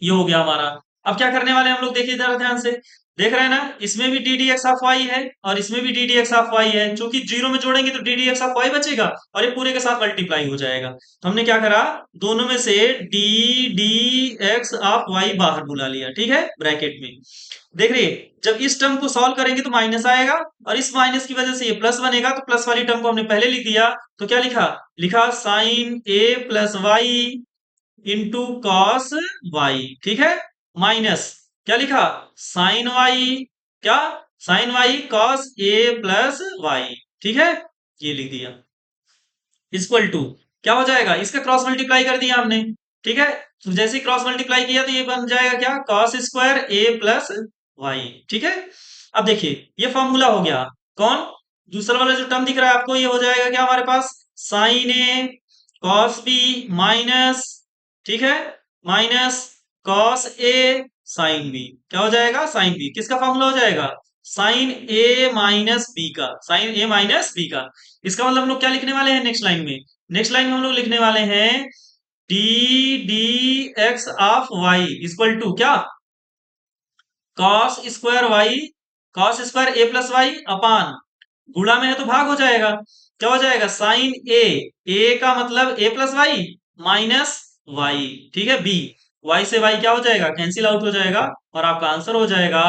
ये हो गया हमारा। अब क्या करने वाले हैं हम लोग, देखिए जरा ध्यान से, देख रहे हैं ना, इसमें भी D D x of Y है और इसमें भी D D x of Y है। चूंकि जीरो में जोड़ेंगे तो D D x of Y बचेगा और ये पूरे के साथ मल्टीप्लाई हो जाएगा। तो हमने क्या करा, दोनों में से D D x of Y बाहर बुला लिया। ठीक है, ब्रैकेट में। देख रहे, जब इस टर्म को सॉल्व करेंगे तो माइनस आएगा, और इस माइनस की वजह से ये प्लस बनेगा, तो प्लस वाली टर्म को हमने पहले लिख दिया। तो क्या लिखा, लिखा sine a plus y into cos y. ठीक है, माइनस क्या लिखा, साइन वाई, क्या, sine y cos a plus Y. ठीक है, ये लिख दिया, इक्वल टू क्या हो जाएगा, इसका क्रॉस मल्टीप्लाई कर दिया हमने। ठीक है, तो जैसे ही क्रॉस मल्टीप्लाई किया तो ये बन जाएगा क्या, cos square a plus Y. ठीक है, अब देखिए ये फॉर्मूला हो गया, कौन, दूसरा वाला जो टर्म दिख रहा है आपको, ये हो जाएगा क्या हमारे पास, sine a cos b minus, ठीक है, minus cos a sine b. क्या हो जाएगा, साइन बी किसका फॉर्मूला हो जाएगा, साइन ए माइनस बी का, साइन ए माइनस बी का। इसका मतलब हम लोग क्या लिखने वाले हैं नेक्स्ट लाइन में, नेक्स्ट लाइन में हम लोग लिखने वाले हैं d D x of Y equal to क्या, cos square y, cos square a plus y अपान, गुणा में है तो भाग हो जाएगा, क्या हो जाएगा, साइन ए, ए का मतलब ए प्लस वाई माइनस वाई। ठीक है, बी, वाई से वाई क्या हो जाएगा, कैंसिल आउट हो जाएगा, और आपका आंसर हो जाएगा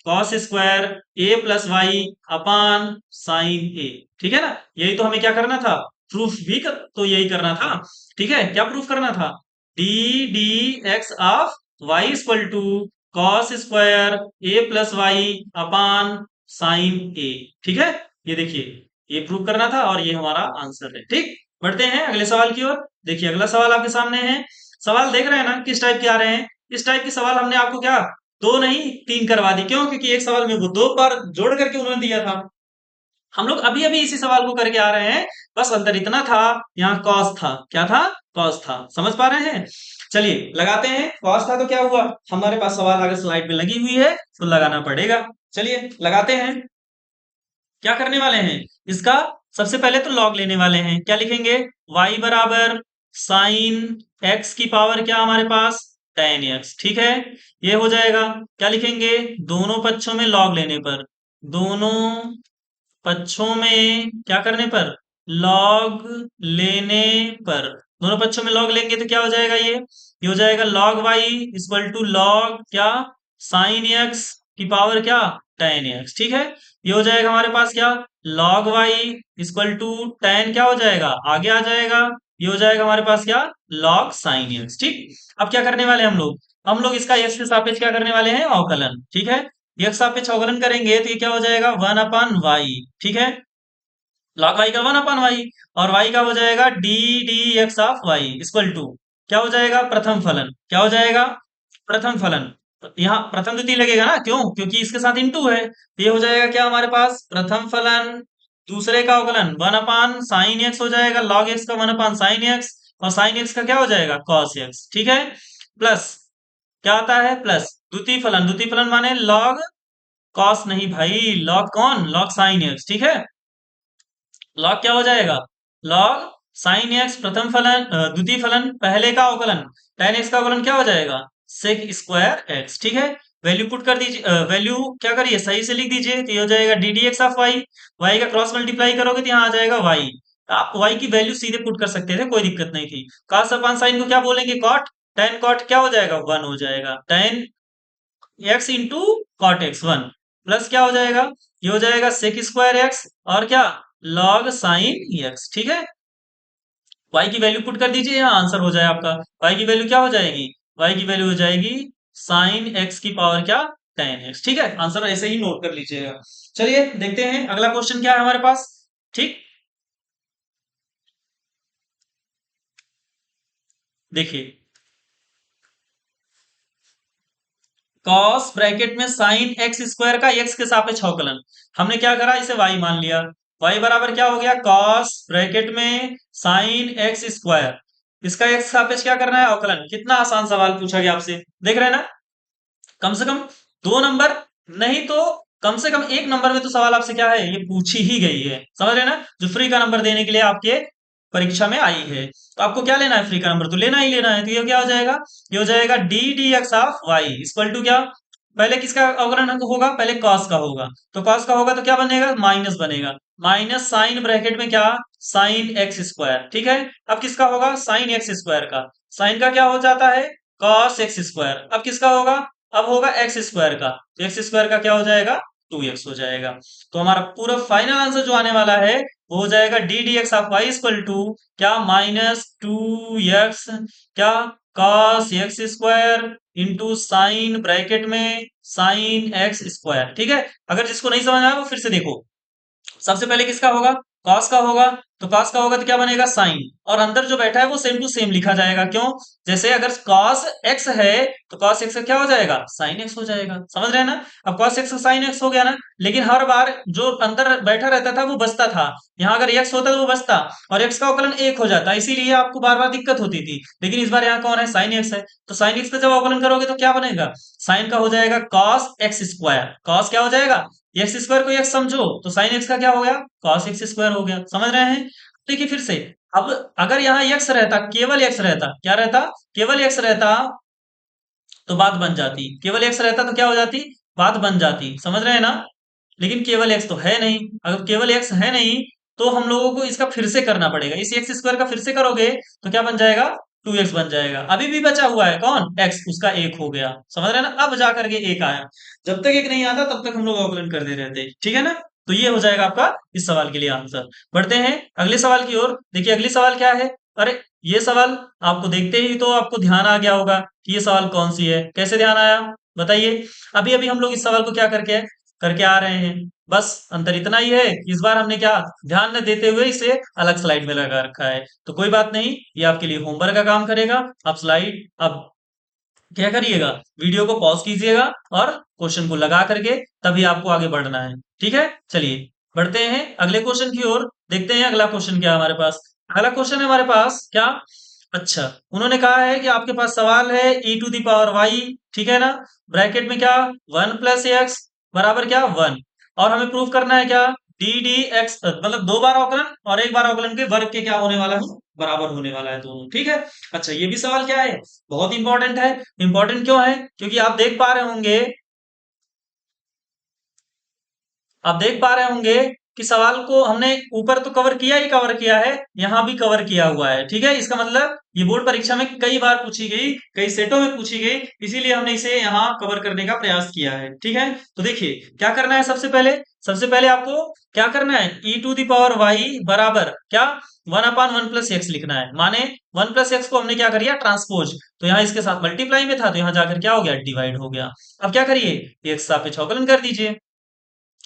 cos square a plus y upon sine a. ठीक है ना, यही तो हमें क्या करना था, प्रूफ भी तो यही करना था। ठीक है, क्या प्रूफ करना था, d D x of Y equal to cos square a plus y upon sine a. ठीक है, ये देखिए, ये प्रूव करना था और ये हमारा आंसर है। ठीक, बढ़ते हैं अगले सवाल की ओर। देखिए अगला सवाल आपके सामने है, सवाल देख रहे हैं ना किस टाइप के आ रहे हैं, इस टाइप के सवाल हमने आपको क्या, दो नहीं तीन करवा दी, क्यों, क्योंकि एक सवाल में वो दो बार जोड़ करके उन्होंने दिया था। हम लोग अभी अभी इसी सवाल को करके आ रहे हैं, बस अंतर इतना था, यहाँ कॉस था, क्या था, कॉस था, समझ पा रहे हैं। चलिए लगाते हैं, कॉस था तो क्या हुआ, हमारे पास सवाल आगे स्लाइड में लगी हुई है तो लगाना पड़ेगा। चलिए लगाते हैं, क्या करने वाले हैं इसका, सबसे पहले तो लॉग लेने वाले हैं। क्या लिखेंगे, y बराबर साइन x की पावर क्या हमारे पास, tan x। ठीक है, ये हो जाएगा। क्या लिखेंगे, दोनों पक्षों में लॉग लेने पर, दोनों पक्षों में क्या करने पर, लॉग लेने पर, दोनों पक्षों में लॉग लेंगे तो क्या हो जाएगा, ये हो जाएगा log Y equal to log क्या, साइन एक्स की पावर क्या, टेन एक्स। ठीक है, ये हो जाएगा हमारे पास क्या, log Y equal to tan क्या हो जाएगा, आगे आ जाएगा, ये हो जाएगा हमारे पास क्या, लॉग साइन एक्स। ठीक, अब क्या करने वाले हम लोग इसका एक्स के सापेक्ष क्या करने वाले हैं, अवकलन। ठीक है, एक्स सापेक्ष अवकलन करेंगे तो ये क्या हो जाएगा, वन अपान वाई। ठीक है, लॉग वाई का वन अपान वाई, और वाई का हो जाएगा D D x of Y equal to क्या हो जाएगा, प्रथम फलन। क्या हो जाएगा, प्रथम फलन। तो यहाँ प्रथम द्वितीय लगेगा ना, क्यों, क्योंकि इसके साथ इंटू है, तो ये हो जाएगा क्या हमारे पास, प्रथम फलन दूसरे का अवकलन वन अपान साइन एक्स हो जाएगा, लॉग एक्स का वन अपान साइन एक्स, और साइन एक्स का क्या हो जाएगा, कॉस एक्स। ठीक है, प्लस क्या आता है, प्लस द्वितीय फलन, द्वितीय फलन माने लॉग कॉस नहीं भाई, लॉग कौन, लॉग साइन एक्स। ठीक है, लॉग क्या हो जाएगा, लॉग साइन एक्स प्रथम फलन, द्वितीय फलन पहले का अवकलन tan एक्स का अवकलन क्या हो जाएगा, सेक स्क्वायर एक्स। ठीक है, वैल्यू पुट कर दीजिए, वैल्यू क्या करिए सही से लिख दीजिए, तो ये हो जाएगा D D x of Y, Y का क्रॉस मल्टीप्लाई करोगे तो यहाँ आ जाएगा वाई। आप वाई की वैल्यू सीधे पुट कर सकते थे, कोई दिक्कत नहीं थी। cos अपान साइन को क्या बोलेंगे, कॉट, tan कॉट क्या हो जाएगा, वन हो जाएगा, tan X into cot X one, plus क्या हो जाएगा, ये हो जाएगा सेक स्क्वायर एक्स, और क्या, लॉग साइन एक्स। ठीक है, y की वैल्यू पुट कर दीजिए, यहाँ आंसर हो जाए आपका, y की वैल्यू क्या हो जाएगी, y की वैल्यू हो जाएगी साइन x की पावर क्या, 10x। ठीक है, आंसर ऐसे ही नोट कर लीजिएगा। चलिए देखते हैं अगला क्वेश्चन क्या है हमारे पास। ठीक, देखिए, कॉस ब्रैकेट में साइन एक्स स्क्वायर का एक्स के सापेक्ष अवकलन। हमने क्या करा, इसे y मान लिया। y बराबर क्या हो गया, कॉस ब्रैकेट में साइन एक्स स्क्वायर, इसका एक्स सापेक्ष क्या करना है, अवकलन। कितना आसान सवाल पूछा गया आपसे, देख रहे हैं ना। कम से कम 2 नंबर, नहीं तो कम से कम 1 नंबर में तो सवाल आपसे क्या है, ये पूछी ही गई है। समझ रहे हैं ना, जो फ्री का नंबर देने के लिए आपके परीक्षा में आई है। तो आपको क्या लेना है, फ्री का नंबर तो लेना ही लेना है। तो ये क्या हो जाएगा, ये हो जाएगा D D x of Y equal to क्या, पहले किसका अवकलन होगा, पहले कॉस का होगा। तो कॉस का होगा तो क्या बनेगा, माइनस बनेगा, माइनस साइन ब्रैकेट में क्या, साइन एक्स स्क्वायर। ठीक है, अब किसका होगा, साइन एक्स स्क्वायर का, साइन का क्या हो जाता है, कॉस एक्स स्क्वायर। अब किसका होगा, अब होगा एक्स स्क्वायर का, तो एक्स स्क्वायर का क्या हो जाएगा, 2x हो जाएगा। तो हमारा पूरा फाइनल आंसर जो आने वाला है वो हो जाएगा D D x of Y equal to क्या, -2x क्या, cos x square into sine bracket में साइन एक्स स्क्वायर। ठीक है, अगर जिसको नहीं समझ आया वो फिर से देखो। सबसे पहले किसका होगा, कॉस का होगा। तो कॉस का होगा तो क्या बनेगा, साइन, और अंदर जो बैठा है वो सेम टू सेम लिखा जाएगा। क्यों, जैसे अगर कॉस एक्स है तो कॉस एक्स का क्या हो जाएगा, साइन एक्स हो जाएगा। समझ रहे हैं ना, अब कॉस एक्स का साइन एक्स हो गया ना, लेकिन हर बार जो अंदर बैठा रहता था वो बचता था। यहाँ अगर एक्स होता तो वो बचता, और एक्स का अवकलन 1 हो जाता, इसीलिए आपको बार बार दिक्कत होती थी। लेकिन इस बार यहाँ कौन है, साइन एक्स है। तो साइन एक्स का जब अवकलन करोगे तो क्या बनेगा, साइन का हो जाएगा कॉस एक्स स्क्वायर। कॉस क्या हो जाएगा, एक्स स्क्वायर को एक्स समझो तो साइन एक्स का क्या हो गया, कॉस एक्स स्क्वायर हो गया। समझ रहे हैं, देखिए फिर से। अब अगर यहाँ एक्स रहता, केवल एक्स रहता, क्या रहता, केवल एक्स रहता तो बात बन जाती, केवल एक्स रहता तो क्या हो जाती, बात बन जाती। समझ रहे हैं ना, लेकिन केवल एक्स तो है नहीं। अगर केवल एक्स है नहीं तो हम लोगों को इसका फिर से करना पड़ेगा, इस एक्स स्क्वायर का फिर से करोगे तो क्या बन जाएगा, 2x बन जाएगा। अभी भी बचा हुआ है कौन, x, उसका 1 हो गया। समझ रहे हैं ना, अब जा करके 1 आया। जब तक 1 नहीं आता तब तक हम लोग अवकलन करते रहते हैं। ठीक है ना, तो ये हो जाएगा आपका इस सवाल के लिए आंसर। बढ़ते हैं अगले सवाल की ओर। देखिए अगली सवाल क्या है, अरे ये सवाल आपको देखते ही तो आपको ध्यान आ गया होगा कि ये सवाल कौन सी है। कैसे ध्यान आया बताइए, अभी अभी हम लोग इस सवाल को क्या करके करके आ रहे हैं। बस अंतर इतना ही है कि इस बार हमने क्या, ध्यान न देते हुए इसे अलग स्लाइड में लगा रखा है। तो कोई बात नहीं, ये आपके लिए होमवर्क का काम करेगा। आप स्लाइड, अब क्या करिएगा, वीडियो को पॉज कीजिएगा और क्वेश्चन को लगा करके तभी आपको आगे बढ़ना है। ठीक है, चलिए बढ़ते हैं अगले क्वेश्चन की ओर। देखते हैं अगला क्वेश्चन क्या है हमारे पास। अगला क्वेश्चन है हमारे पास क्या, अच्छा, उन्होंने कहा है कि आपके पास सवाल है E to the power Y. ठीक है ना, ब्रैकेट में क्या, 1 + x बराबर क्या, 1। और हमें प्रूव करना है क्या, डी डी एक्स, मतलब 2 बार अवकलन और 1 बार अवकलन के वर्ग के क्या होने वाला है, बराबर होने वाला है दोनों। ठीक है, अच्छा ये भी सवाल क्या है, बहुत इंपॉर्टेंट है। इंपॉर्टेंट क्यों है, क्योंकि आप देख पा रहे होंगे, आप देख पा रहे होंगे कि सवाल को हमने ऊपर तो कवर किया ही कवर किया है, यहाँ भी कवर किया हुआ है। ठीक है, इसका मतलब ये बोर्ड परीक्षा में कई बार पूछी गई, कई सेटों में पूछी गई, इसीलिए हमने इसे यहाँ कवर करने का प्रयास किया है। ठीक है, तो देखिए क्या करना है, सबसे पहले आपको क्या करना है, E to the power Y बराबर क्या, 1/1 + x लिखना है। माने 1 + x को हमने क्या कर दिया, ट्रांसपोज। तो यहाँ इसके साथ मल्टीप्लाई में था तो यहाँ जाकर क्या हो गया, डिवाइड हो गया। अब क्या करिए, एक सापेक्ष अवकलन कर दीजिए।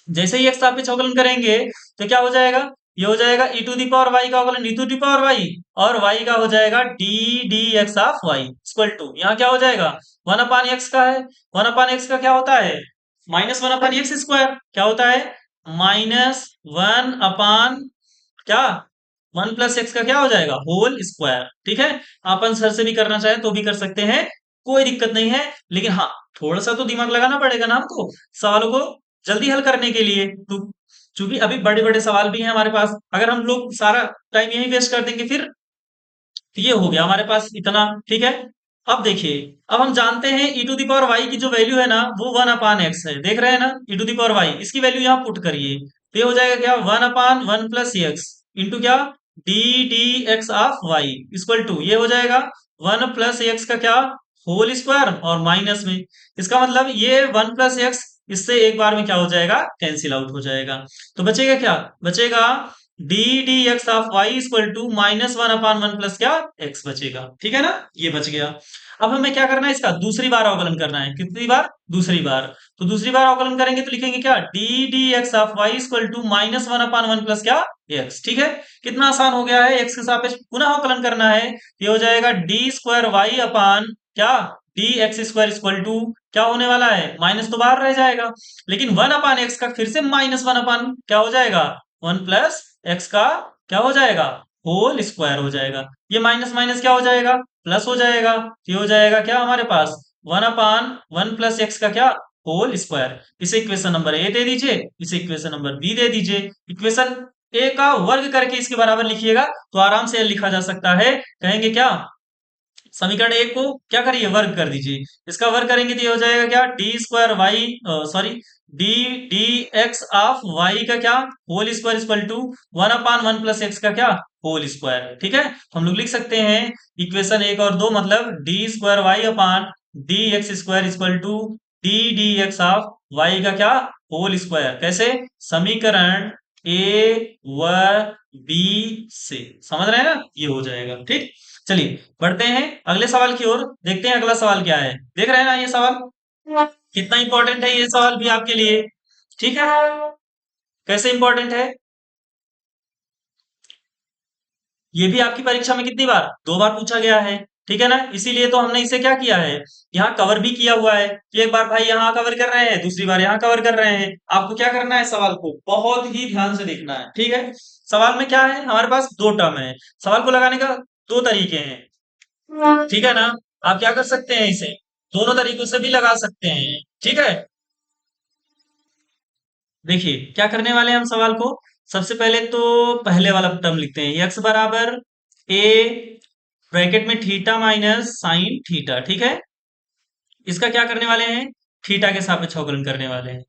जैसे ही एक सापेक्ष अवकलन करेंगे तो क्या हो जाएगा, ये हो जाएगा ई टू दी पावर वाई का अवकलन e to the power y, और वाई का हो जाएगा D D x of Y equal to, यहाँ क्या हो जाएगा, 1/x का है, 1/x का क्या होता है, -1/x²। क्या होता है, -1 क्या, 1 + x का क्या हो जाएगा, होल स्क्वायर। ठीक है, आप आंसर से भी करना चाहें तो भी कर सकते हैं, कोई दिक्कत नहीं है। लेकिन हाँ, थोड़ा सा तो दिमाग लगाना पड़ेगा ना हमको सवालों को जल्दी हल करने के लिए। तो चूंकि अभी बड़े बड़े सवाल भी हैं हमारे पास, अगर हम लोग सारा टाइम यही वेस्ट कर देंगे फिर, तो ये हो गया हमारे पास इतना। ठीक है, अब देखिए, अब हम जानते हैं ई टू दी पावर वाई की जो वैल्यू है ना वो 1/x है। देख रहे हैं ना, e to the power y, इसकी वैल्यू यहाँ पुट करिए तो ये हो जाएगा क्या, 1/1 + x इंटू क्या, D D x of Y equal to, ये हो जाएगा 1 + x का क्या, होल स्क्वायर और माइनस में। इसका मतलब ये 1 + x इससे एक बार में क्या हो जाएगा, कैंसिल आउट हो जाएगा। तो बचेगा क्या, बचेगा d D x of Y equal to -1/1 plus क्या एक्स बचेगा, ठीक है ना, ये बच गया। अब हमें क्या करना है, इसका दूसरी बार अवकलन करना है। कितनी बार? दूसरी बार। तो दूसरी बार अवकलन करेंगे तो लिखेंगे क्या, D D x of Y equal to -1/1 plus क्या एक्स, ठीक है। कितना आसान हो गया है, एक्स के सापेक्ष पुनः अवकलन करना है। ये हो जाएगा डी स्क्वायर वाई अपान क्या d x square equal to क्या होने वाला है, माइनस तो बाहर रह जाएगा, लेकिन 1/x का फिर से -1 क्या हो जाएगा, 1 प्लस एक्स का क्या हो जाएगा, होल स्क्वायर हो जाएगा। ये माइनस माइनस क्या हो जाएगा, प्लस हो जाएगा। ये हो जाएगा क्या हमारे पास, 1/1 प्लस एक्स का क्या, होल स्क्वायर। इसे इक्वेशन नंबर ए दे दीजिए, इसे इक्वेशन नंबर बी दे दीजिए। इक्वेशन ए का वर्ग करके इसके बराबर लिखिएगा तो आराम से लिखा जा सकता है। कहेंगे क्या, समीकरण एक को क्या करिए, वर्ग कर दीजिए। इसका वर्ग करेंगे तो ये हो जाएगा क्या, d square y sorry d D x of y का क्या, whole square equal to 1/1 plus x का क्या, होल स्क्वायर, ठीक है। तो हम लोग लिख सकते हैं इक्वेशन एक और दो, मतलब d square Y upon D x square equal to D D x of y का क्या, होल स्क्वायर। कैसे, समीकरण ए व बी से, समझ रहे हैं ना, ये हो जाएगा, ठीक। चलिए बढ़ते हैं अगले सवाल की ओर, देखते हैं अगला सवाल क्या है। देख रहे हैं ना ये सवाल, कितना इंपॉर्टेंट है ये सवाल भी आपके लिए, ठीक है। कैसे इंपॉर्टेंट है, ये भी आपकी परीक्षा में कितनी बार, दो बार पूछा गया है, ठीक है ना। इसीलिए तो हमने इसे क्या किया है, यहाँ कवर भी किया हुआ है कि एक बार भाई यहाँ कवर कर रहे हैं, दूसरी बार यहाँ कवर कर रहे हैं। आपको क्या करना है, सवाल को बहुत ही ध्यान से देखना है, ठीक है। सवाल में क्या है, हमारे पास दो टर्म है। सवाल को लगाने का दो तरीके हैं, ठीक है ना। आप क्या कर सकते हैं, इसे दोनों तरीकों से भी लगा सकते हैं, ठीक है। देखिए क्या करने वाले हैं हम सवाल को, सबसे पहले तो पहले वाला टर्म लिखते हैं, यक्स बराबर ए ब्रैकेट में थीटा माइनस साइन थीटा, ठीक है। इसका क्या करने वाले हैं, थीटा के सापेक्ष अवकलन करने वाले हैं।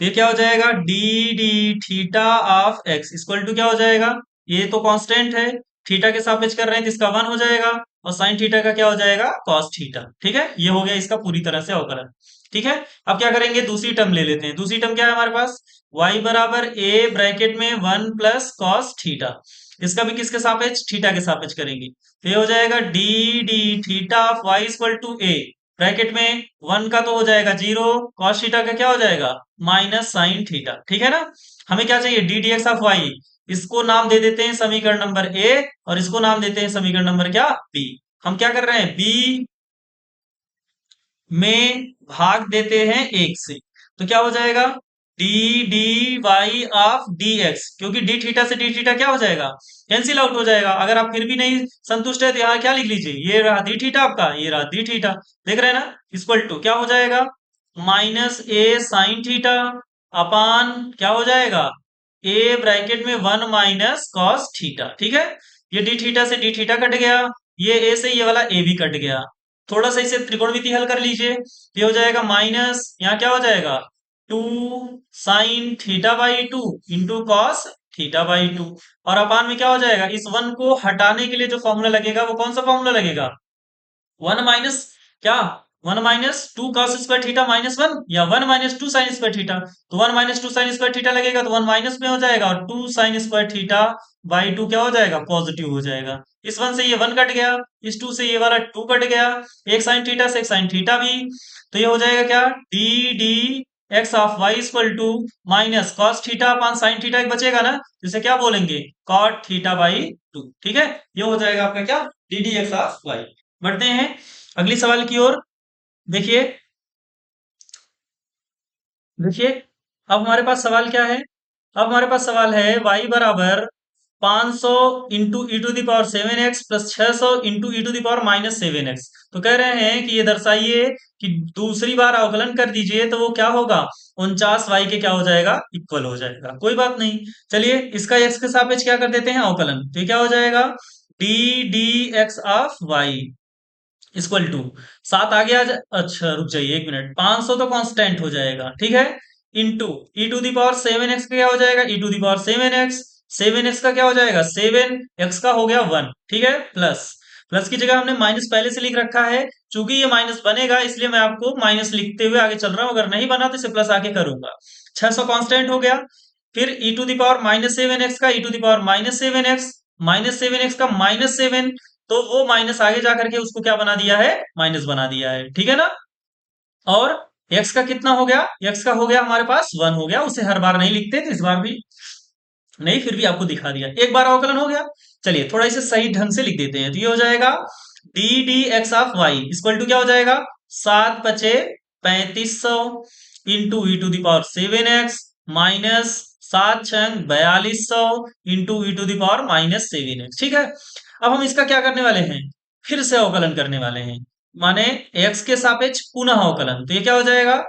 तो ये क्या हो जाएगा, D d theta of x equal to क्या हो जाएगा, ये तो कांस्टेंट है, थीटा के सापेक्ष कर रहे हैं तो इसका 1 हो जाएगा, और साइन थीटा का क्या हो जाएगा, कॉस थीटा, ठीक है। ये हो गया इसका पूरी तरह से अवकलन, ठीक है। अब क्या करेंगे, दूसरी टर्म ले लेते हैं। दूसरी टर्म क्या है हमारे पास, y बराबर ए ब्रैकेट में 1 प्लस कॉस थीटा, इसका भी किसके सापेक्ष, थीटा के सापेक्ष करेंगे। तो ये हो जाएगा D d theta of y equal to a, bracket में 1 का तो हो जाएगा 0, कॉस थीटा का क्या हो जाएगा, माइनस साइन थीटा, ठीक है ना। हमें क्या चाहिए, d D x of y, इसको नाम दे देते हैं समीकरण नंबर ए, और इसको नाम देते हैं समीकरण नंबर क्या, बी। हम क्या कर रहे हैं, बी में भाग देते हैं एक से, तो क्या हो जाएगा, D d y of d x, क्योंकि डी थीटा से डी थीटा क्या हो जाएगा, कैंसिल आउट हो जाएगा। अगर आप फिर भी नहीं संतुष्ट है तो यहाँ क्या लिख लीजिए, ये रहा डी थीटा आपका, ये रहा डी थीटा, देख रहे हैं ना, इक्वल टू क्या हो जाएगा, माइनस ए साइन थीटा अपान क्या हो जाएगा, ए ब्रैकेट में 1 माइनस कॉस थीटा, ठीक है। ये डी थीटा से डी थीटा कट गया, ये ए से ये वाला ए भी कट गया। थोड़ा सा इसे त्रिकोणमिति हल कर लीजिए, ये हो जाएगा माइनस, यहाँ क्या हो जाएगा, 2 sine theta by 2 into cos theta by 2, और अपान में क्या हो जाएगा, इस 1 को हटाने के लिए जो फॉर्मूला लगेगा वो कौन सा फॉर्मूला लगेगा, 1 माइनस क्या, 1 minus 2 cos square theta minus 1, या 1 माइनस 2 साइन स्क्वायर थीटा। तो 1 माइनस 2 साइन स्क्वायर थीटा लगेगा तो 1 माइनस में हो जाएगा, और 2 साइन स्क्वायर थीटा बाई 2 क्या हो जाएगा, पॉजिटिव हो जाएगा। इस 1 से ये 1 कट गया, इस 2 से ये वाला 2 कट गया, एक साइन थीटा से एक साइन थीटा भी। तो ये हो जाएगा क्या, D D x of Y equal to minus cos theta upon sine theta, एक बचेगा ना, जिसे क्या बोलेंगे, कॉट थीटा बाई 2, ठीक है। ये हो जाएगा आपका क्या, D D x of y. बढ़ते हैं अगली सवाल की ओर। देखिए देखिए अब हमारे पास सवाल क्या है, अब हमारे पास सवाल है y बराबर 500 into e to the power 7x plus 600 into e to the power minus 7x। तो कह रहे हैं कि ये दर्शाइए कि दूसरी बार अवकलन कर दीजिए तो वो क्या होगा, 49y के क्या हो जाएगा, इक्वल हो जाएगा। कोई बात नहीं, चलिए इसका x के सापेक्ष क्या कर देते हैं अवकलन, तो ये क्या हो जाएगा, D D x of Y equal to 7 आ गया, अच्छा रुक जाइए 1 मिनट, 500 तो कांस्टेंट हो जाएगा, ठीक है, into e to the power 7x का क्या हो जाएगा, ई टू दावर 7x, 7x का क्या हो जाएगा 7, x का हो गया 1, ठीक है, प्लस प्लस की जगह हमने माइनस पहले से लिख रखा है, चूंकि ये माइनस बनेगा इसलिए मैं आपको माइनस लिखते हुए आगे चल रहा हूं, अगर नहीं बना तो इसे प्लस आके करूंगा। 600 कांस्टेंट हो गया, फिर ई टू द पावर -7x का ई to the power -7x, -7x का -7, तो वो माइनस आगे जाकर के उसको क्या बना दिया है, माइनस बना दिया है, ठीक है ना। और x का कितना हो गया, x का हो गया हमारे पास 1 हो गया, उसे हर बार नहीं लिखते थे, इस बार भी नहीं, फिर भी आपको दिखा दिया, एक बार अवकलन हो गया। चलिए थोड़ा इसे सही ढंग से लिख देते हैं, तो ये हो जाएगा D D x of Y equal to क्या हो जाएगा, 7×5=3500 into e to the power 7x minus 7×6=4200 into e to the power -7x, ठीक है। अब हम इसका क्या करने वाले हैं, फिर से अवकलन करने वाले हैं, माने x के सापेक्ष पुनः अवकलन, तो ये क्या हो जाएगा,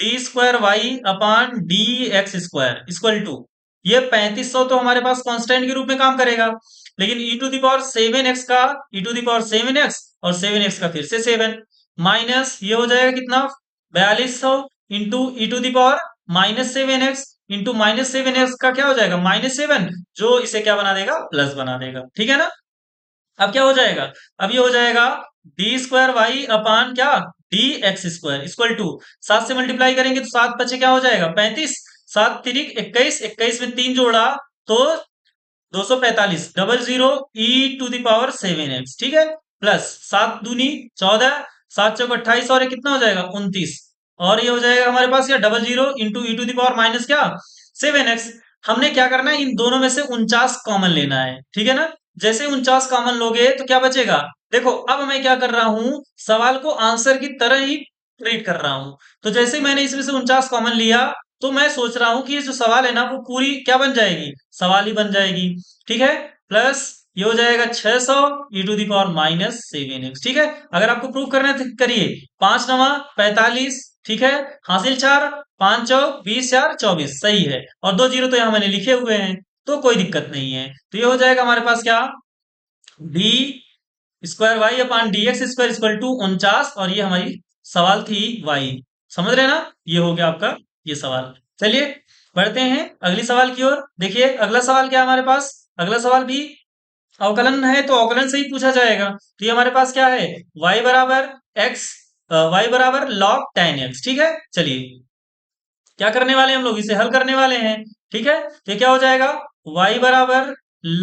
d²y/dx² इक्वल टू, ये 3500 तो हमारे पास कांस्टेंट के रूप में काम करेगा, लेकिन ई टू दावर 7x का ई टू दावर 7x और 7x का फिर से 7 माइनस ये हो जाएगा कितना, 4200 into e to the power -7x into -7x का क्या हो जाएगा, -7, जो इसे क्या बना देगा, प्लस बना देगा, ठीक है ना। अब क्या हो जाएगा, अब ये हो जाएगा d²y/ क्या, dx² इक्वल टू, 7 से मल्टीप्लाई करेंगे तो 7 बचे क्या हो जाएगा, 35, 7 तिरिक 21, 21 में 3 जोड़ा तो 245, 00 e⁻⁷x, ठीक है, प्लस 7 दूनी 14, 7 चौक 28 और ये कितना हो जाएगा 29, और ये हो जाएगा हमारे पास क्या, 00 into e to the power minus क्या 7x। हमने क्या करना है, इन दोनों में से 49 कॉमन लेना है, ठीक है ना। जैसे 49 कॉमन लोगे तो क्या बचेगा, देखो अब मैं क्या कर रहा हूं, सवाल को आंसर की तरह ही ट्रीट कर रहा हूं। तो जैसे ही मैंने इसमें से 49 कॉमन लिया, तो मैं सोच रहा हूं कि ये जो सवाल है ना वो पूरी क्या बन जाएगी, सवाल ही बन जाएगी, ठीक है। प्लस ये हो जाएगा 600 ई टू दावर -7x, ठीक है। अगर आपको प्रूव करना है तो करिए, 5×9 = 45, ठीक है, हासिल 4, 5 चौक 20, 4 24, सही है, और 2 जीरो तो यहाँ मैंने लिखे हुए हैं, तो कोई दिक्कत नहीं है। तो ये हो जाएगा हमारे पास क्या, d²y/dx² इक्वल टू 49, और ये हमारी सवाल थी y, समझ रहे हैं ना, ये हो गया आपका ये सवाल। चलिए बढ़ते हैं अगली सवाल की ओर। देखिए अगला सवाल क्या है हमारे पास, अगला सवाल भी अवकलन है, तो अवकलन से ही पूछा जाएगा। तो ये हमारे पास क्या है, y बराबर x, y बराबर log tan x, ठीक है। चलिए क्या करने वाले हैं हम लोग, इसे हल करने वाले हैं, ठीक है। तो क्या हो जाएगा, y बराबर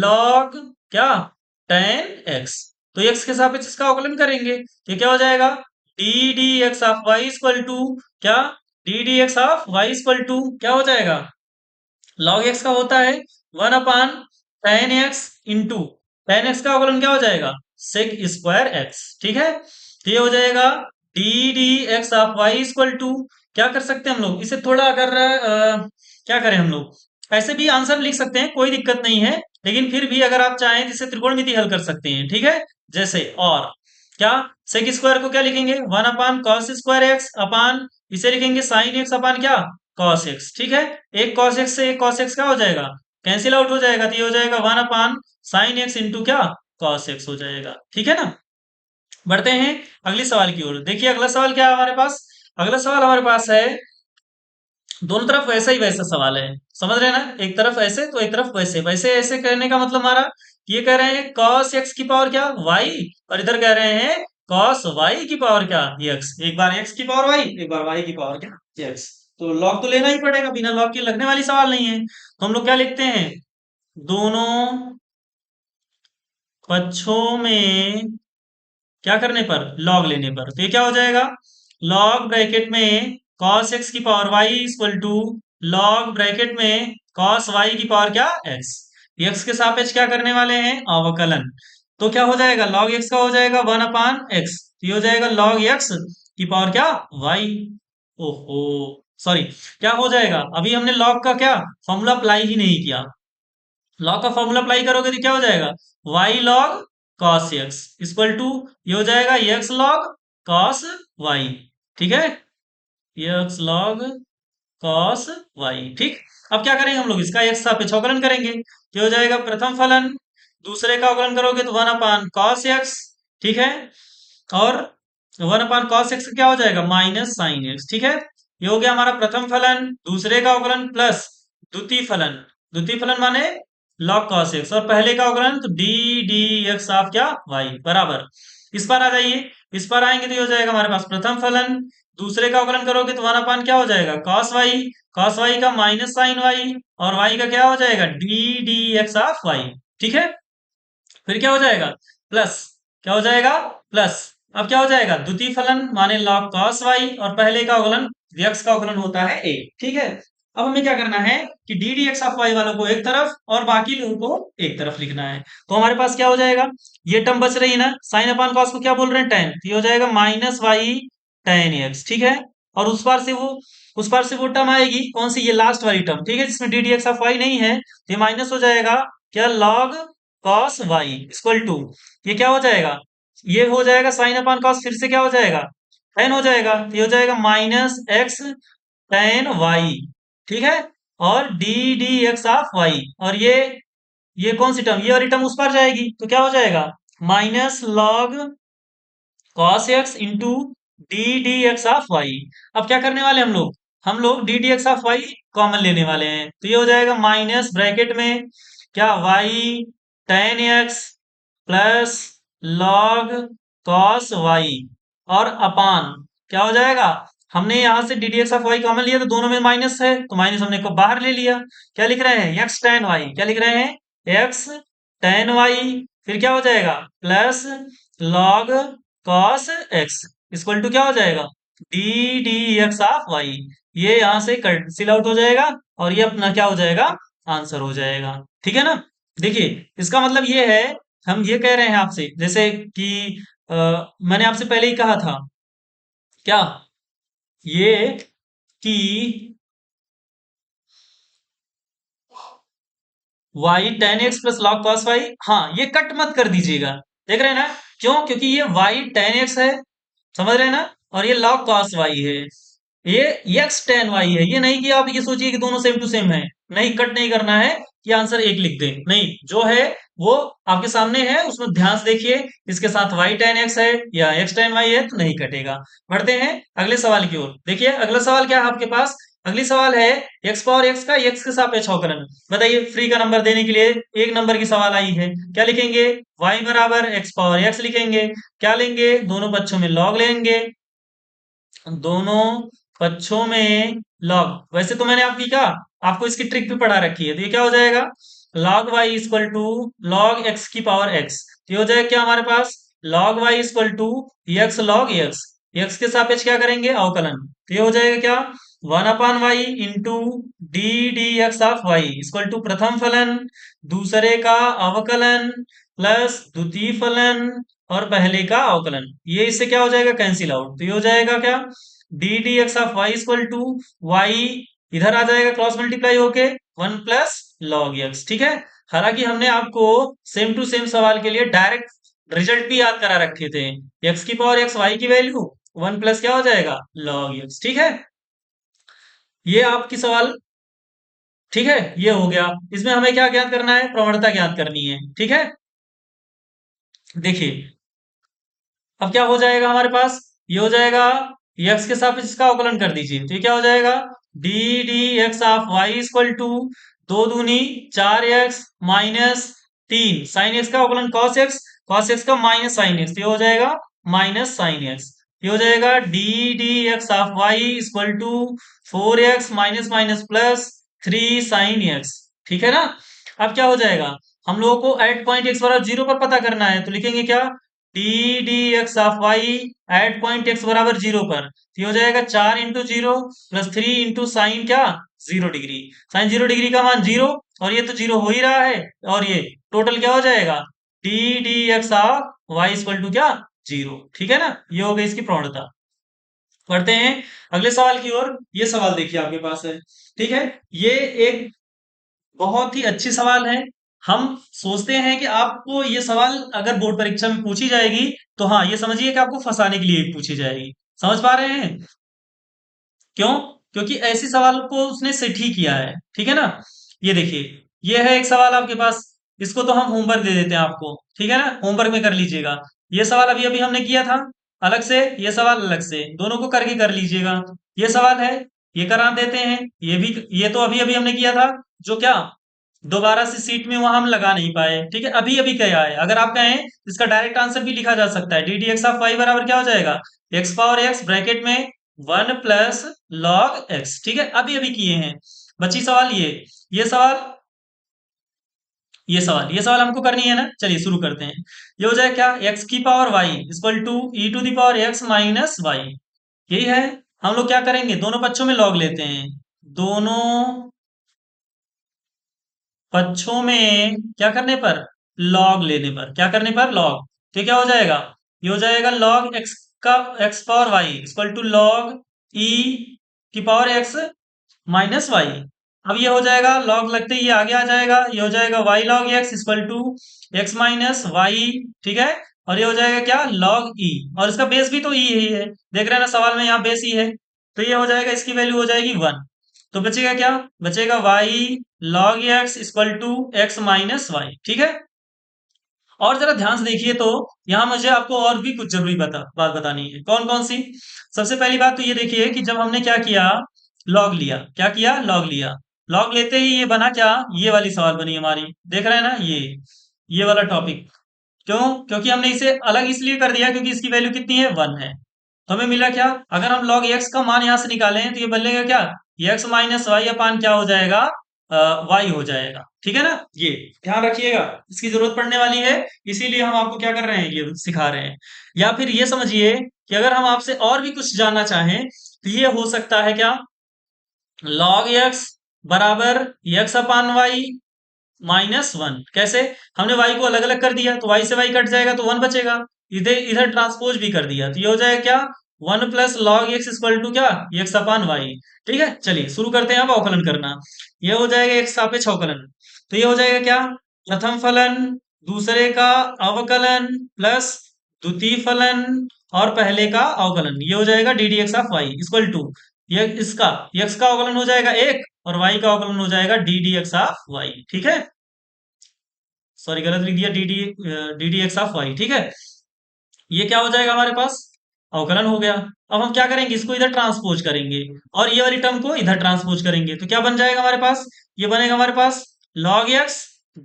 log क्या tan x, तो x के सापेक्ष इसका अवकलन करेंगे, तो क्या हो जाएगा, D D x of Y equal to क्या, D D x of Y equal to क्या हो जाएगा, log x का होता है 1/tan x into tan x का अवकलन क्या हो जाएगा, sec²x, ठीक है। तो ये हो जाएगा D D x of Y equal to, क्या कर सकते हैं हम लोग, इसे थोड़ा अगर क्या करें हम लोग, ऐसे भी आंसर लिख सकते हैं, कोई दिक्कत नहीं है, लेकिन फिर भी अगर आप चाहें तो इसे त्रिकोणमिति हल कर सकते हैं, ठीक है। जैसे और क्या, सेक स्क्वायर को क्या लिखेंगे, 1/cos²x अपान, इसे लिखेंगे sin x अपान क्या cos x, ठीक है। एक cos x से एक cos x क्या हो जाएगा, कैंसिल आउट हो जाएगा, तो ये हो जाएगा 1/sin x इंटू क्या cos x हो जाएगा, ठीक है ना। बढ़ते हैं अगली सवाल की ओर। देखिए अगला सवाल क्या है हमारे पास, अगला सवाल हमारे पास है, दोनों तरफ वैसा ही वैसा सवाल है, समझ रहे हैं ना, एक तरफ ऐसे तो एक तरफ वैसे, वैसे ऐसे करने का मतलब हमारा, ये कह रहे हैं cos x की पावर क्या y, और इधर कह रहे हैं cos y की पावर क्या x, एक बार x की पावर y, एक बार y की पावर क्या x, तो लॉग तो लेना ही पड़ेगा, बिना लॉग के लगने वाली सवाल नहीं है। तो हम लोग क्या लिखते हैं, दोनों पक्षों में क्या करने पर, लॉग लेने पर, तो ये क्या हो जाएगा, लॉग ब्रैकेट में cos x की power y equal to log bracket में cos y की पावर क्या x, x के सापेक्ष क्या करने वाले हैं, अवकलन, तो क्या हो जाएगा, log x का हो जाएगा 1/x, तो ये हो जाएगा log x की पावर क्या y, ओहो सॉरी, क्या हो जाएगा, अभी हमने log का क्या फॉर्मूला अप्लाई ही नहीं किया, लॉग का फॉर्मूला अप्लाई करोगे तो क्या हो जाएगा, y log cos x equal to, ये हो जाएगा x log cos y, ठीक है, x log cos y, ठीक। अब क्या करेंगे हम लोग, इसका x सापेक्ष अवकलन करेंगे, ये हो जाएगा प्रथम फलन, दूसरे का अवकलन करोगे तो 1/cos x, ठीक है, और 1/cos x क्या हो जाएगा -sin x, ठीक है। ये हो गया हमारा प्रथम फलन, दूसरे का अवकलन प्लस द्वितीय फलन, द्वितीय फलन माने log cos x, और पहले का अवकलन तो डी डी एक्स ऑफ क्या y बराबर, इस पर आ जाइए, इस पर आएंगे तो ये हो जाएगा हमारे पास प्रथम फलन, दूसरे का अवकलन करोगे तो 1 अपान क्या हो जाएगा, कॉस वाई का माइनस साइन वाई, और वाई का क्या हो जाएगा, D D x of Y. ठीक है, फिर क्या हो जाएगा, प्लस, क्या हो जाएगा, प्लस। अब क्या हो जाएगा, द्वितीय फलन माने log cos y, और पहले का अवकलन x का अवकलन होता है a। ठीक है, अब हमें क्या करना है कि D D x of y वालों को एक तरफ और बाकी लोगों को एक तरफ लिखना है। तो हमारे पास क्या हो जाएगा, ये टर्म बच रही है ना, साइन अपान कॉस को क्या बोल रहे हैं, टेन, तो ये हो जाएगा माइनस वाई टेन एक्स। ठीक है, और उस पार से वो टर्म आएगी कौन सी, ये लास्ट वाली टर्म, ठीक है, जिसमें d D x of y नहीं है, तो ये माइनस हो जाएगा क्या, log cos y equal to, ये क्या हो जाएगा, ये हो जाएगा साइन अपान कॉस, फिर से क्या हो जाएगा, टेन हो जाएगा, तो ये हो जाएगा माइनस एक्स टेन वाई। ठीक है, और d D x of y, और ये कौन सी टर्म, ये वाली टर्म उस पर जाएगी, तो क्या हो जाएगा, minus log cos x into d D x of y. अब क्या करने वाले हम लोग d D x of y common लेने वाले हैं, तो ये हो जाएगा माइनस ब्रैकेट में क्या, y tan x plus log cos y, और अपान क्या हो जाएगा, हमने यहां से D D x of y common लिया तो दोनों में माइनस है, तो माइनस हमने को बाहर ले लिया, क्या लिख रहे हैं, एक्स टेन वाई, क्या लिख रहे हैं, एक्स टेन वाई, फिर क्या हो जाएगा, plus log cos x equal to क्या हो जाएगा, D D x of y. ये यहां से कैंसिल आउट हो जाएगा, और ये अपना क्या हो जाएगा, आंसर हो जाएगा। ठीक है ना, देखिए इसका मतलब ये है, हम ये कह रहे हैं आपसे, जैसे कि मैंने आपसे पहले ही कहा था क्या, ये कि y tan x plus log cos y, हाँ ये कट मत कर दीजिएगा, देख रहे हैं ना, क्यों, क्योंकि ये वाई टेन एक्स है, समझ रहे हैं ना, और ये log cos y है, ये x tan y है, ये नहीं कि आप ये सोचिए कि दोनों सेम टू सेम है, नहीं, कट नहीं करना है कि आंसर एक लिख दें, नहीं, जो है वो आपके सामने है, उसमें ध्यान से देखिए, इसके साथ y tan x है या x tan y है तो नहीं कटेगा। बढ़ते हैं अगले सवाल की ओर, देखिए अगला सवाल क्या है आपके पास, अगली सवाल है x पावर x का x के सापेक्ष अवकलन। बताइए, फ्री का नंबर देने के लिए एक नंबर की सवाल आई है, क्या लिखेंगे, y बराबर x पावर x लिखेंगे, क्या लेंगे, दोनों पक्षों में log लेंगे, दोनों पक्षों में लॉग, वैसे तो मैंने आपको इसकी ट्रिक भी पढ़ा रखी है, तो ये क्या हो जाएगा, log y equal to log x की पावर x, तो ये हो जाएगा क्या हमारे पास, log y equal to x log x, x के सापेक्ष क्या करेंगे, अवकलन, तो ये हो जाएगा क्या, 1/y into d D x of Y equal to प्रथम फलन दूसरे का अवकलन प्लस द्वितीय फलन और पहले का अवकलन, ये इससे क्या हो जाएगा, कैंसिल आउट, तो ये हो जाएगा क्या, D D x of Y equal to Y, इधर आ जाएगा क्रॉस मल्टीप्लाई होके 1 प्लस लॉग एक्स। ठीक है, हालांकि हमने आपको सेम टू सेम सवाल के लिए डायरेक्ट रिजल्ट भी याद करा रखे थे, एक्स की पावर एक्स, वाई की वैल्यू 1 प्लस क्या हो जाएगा, लॉग एक्स। ठीक है, ये आपकी सवाल, ठीक है, ये हो गया, इसमें हमें क्या ज्ञात करना है, प्रवणता ज्ञात करनी है। ठीक है, देखिए अब क्या हो जाएगा हमारे पास, ये हो जाएगा एक्स के साथ इसका अवकलन कर दीजिए, तो ये क्या हो जाएगा, D D x of Y equal to दो दूनी चार एक्स माइनस तीन साइन एक्स का अवकलन कॉस एक्स का माइनस साइन एक्स, तो ये हो जाएगा माइनस साइन एक्स, ये हो जाएगा D D x of Y equal to four x minus minus plus three sine x. ठीक है ना, अब क्या हो जाएगा, हम लोगों को एट पॉइंट एक्स बराबर जीरो पर पता करना है, तो लिखेंगे क्या, D D x of y at point x बराबर जीरो पर, तो ये हो जाएगा चार into zero plus three into sine क्या, zero degree, sine zero degree का मान जीरो, और ये तो जीरो हो ही रहा है, और ये टोटल क्या हो जाएगा, D D x of Y equal to क्या, जीरो। ठीक है ना, ये हो गई इसकी प्रवणता। बढ़ते हैं अगले सवाल की ओर, ये सवाल देखिए आपके पास है, ठीक है, ये एक बहुत ही अच्छी सवाल है। हम सोचते हैं कि आपको ये सवाल अगर बोर्ड परीक्षा में पूछी जाएगी तो हाँ, ये समझिए कि आपको फंसाने के लिए पूछी जाएगी, समझ पा रहे हैं, क्यों, क्योंकि ऐसे सवाल को उसने सेट ही किया है। ठीक है ना, ये देखिए, ये है एक सवाल आपके पास, इसको तो हम होमवर्क दे देते हैं आपको, ठीक है ना, होमवर्क में कर लीजिएगा, ये सवाल अभी अभी हमने किया था अलग से, ये सवाल अलग से, दोनों को करके कर लीजिएगा, ये सवाल है, ये करा देते हैं, ये भी, ये तो अभी अभी हमने किया था, जो क्या दोबारा से सीट में वहां हम लगा नहीं पाए। ठीक है, अभी अभी क्या है, अगर आप कहें इसका डायरेक्ट आंसर भी लिखा जा सकता है, D D x of y बराबर क्या हो जाएगा, एक्स पावर एक्स ब्रैकेट में 1 प्लस log x, ठीक है, अभी अभी किए हैं। बची सवाल ये सवाल, ये सवाल हमको करनी है ना। चलिए शुरू करते हैं। ये हो जाए क्या, एक्स की power y equal to e to the power x minus y, यही है। हम लोग क्या करेंगे, दोनों पक्षों में लॉग लेते हैं। दोनों पक्षों में क्या करने पर, लॉग लेने पर, क्या करने पर, लॉग। तो क्या हो जाएगा, ये हो जाएगा लॉग एक्स का, x power y equal to log e की पावर एक्स माइनस वाई। अब ये हो जाएगा लॉग लगते ही ये आगे आ जाएगा, ये हो जाएगा y log x equal to x minus y, ठीक है। और ये हो जाएगा क्या, लॉग ई, और इसका बेस भी तो ई ही है, देख रहे हैं ना सवाल में, यहाँ बेस ई है। तो ये हो जाएगा, इसकी वैल्यू हो जाएगी 1। तो बचेगा क्या, बचेगा y log x equal to x minus y, ठीक है। और जरा ध्यान से देखिए तो यहाँ मुझे आपको और भी कुछ जरूरी बात बतानी है। कौन कौन सी, सबसे पहली बात तो ये देखिए कि जब हमने क्या किया, लॉग लिया, क्या किया, लॉग लिया। लॉग लेते ही ये बना क्या, ये वाली सवाल बनी हमारी, देख रहे हैं ना, ये वाला टॉपिक। क्यों, क्योंकि हमने इसे अलग इसलिए कर दिया क्योंकि इसकी वैल्यू कितनी है, 1 है। तो हमें मिला क्या, अगर हम log x का मान यहां से निकालें तो ये बदलेगा क्या, x माइनस वाई अपान क्या हो जाएगा, y हो जाएगा, ठीक है ना। ये ध्यान रखिएगा, इसकी जरूरत पड़ने वाली है, इसीलिए हम आपको क्या कर रहे हैं, ये सिखा रहे हैं। या फिर ये समझिए कि अगर हम आपसे और भी कुछ जानना चाहें तो ये हो सकता है क्या, log x बराबर x अपान वाई माइनस 1। कैसे, हमने y को अलग अलग कर दिया तो y से y कट जाएगा तो 1 बचेगा। इधर इधर ट्रांसपोज भी कर दिया तो ये हो जाएगा क्या, 1 plus log x equal to क्या, एक्स अपान वाई। ठीक है, चलिए शुरू करते हैं अब अवकलन करना। ये हो जाएगा एक सापेक्ष अवकलन, तो ये हो जाएगा क्या, प्रथम फलन दूसरे का अवकलन प्लस द्वितीय फलन और पहले का अवकलन, ये हो जाएगा D D x of Y equal to, ये इसका एक्स का अवकलन हो जाएगा 1 और वाई का अवकलन हो जाएगा D D x of Y, ठीक है। सॉरी गलत लिख दिया, d D x of Y, ठीक है। ये क्या हो जाएगा हमारे पास, अवकलन हो गया। अब हम क्या करेंगे, इसको इधर ट्रांसपोज करेंगे और ये वाली टर्म को इधर ट्रांसपोज करेंगे तो क्या बन जाएगा हमारे पास, ये बनेगा हमारे पास log x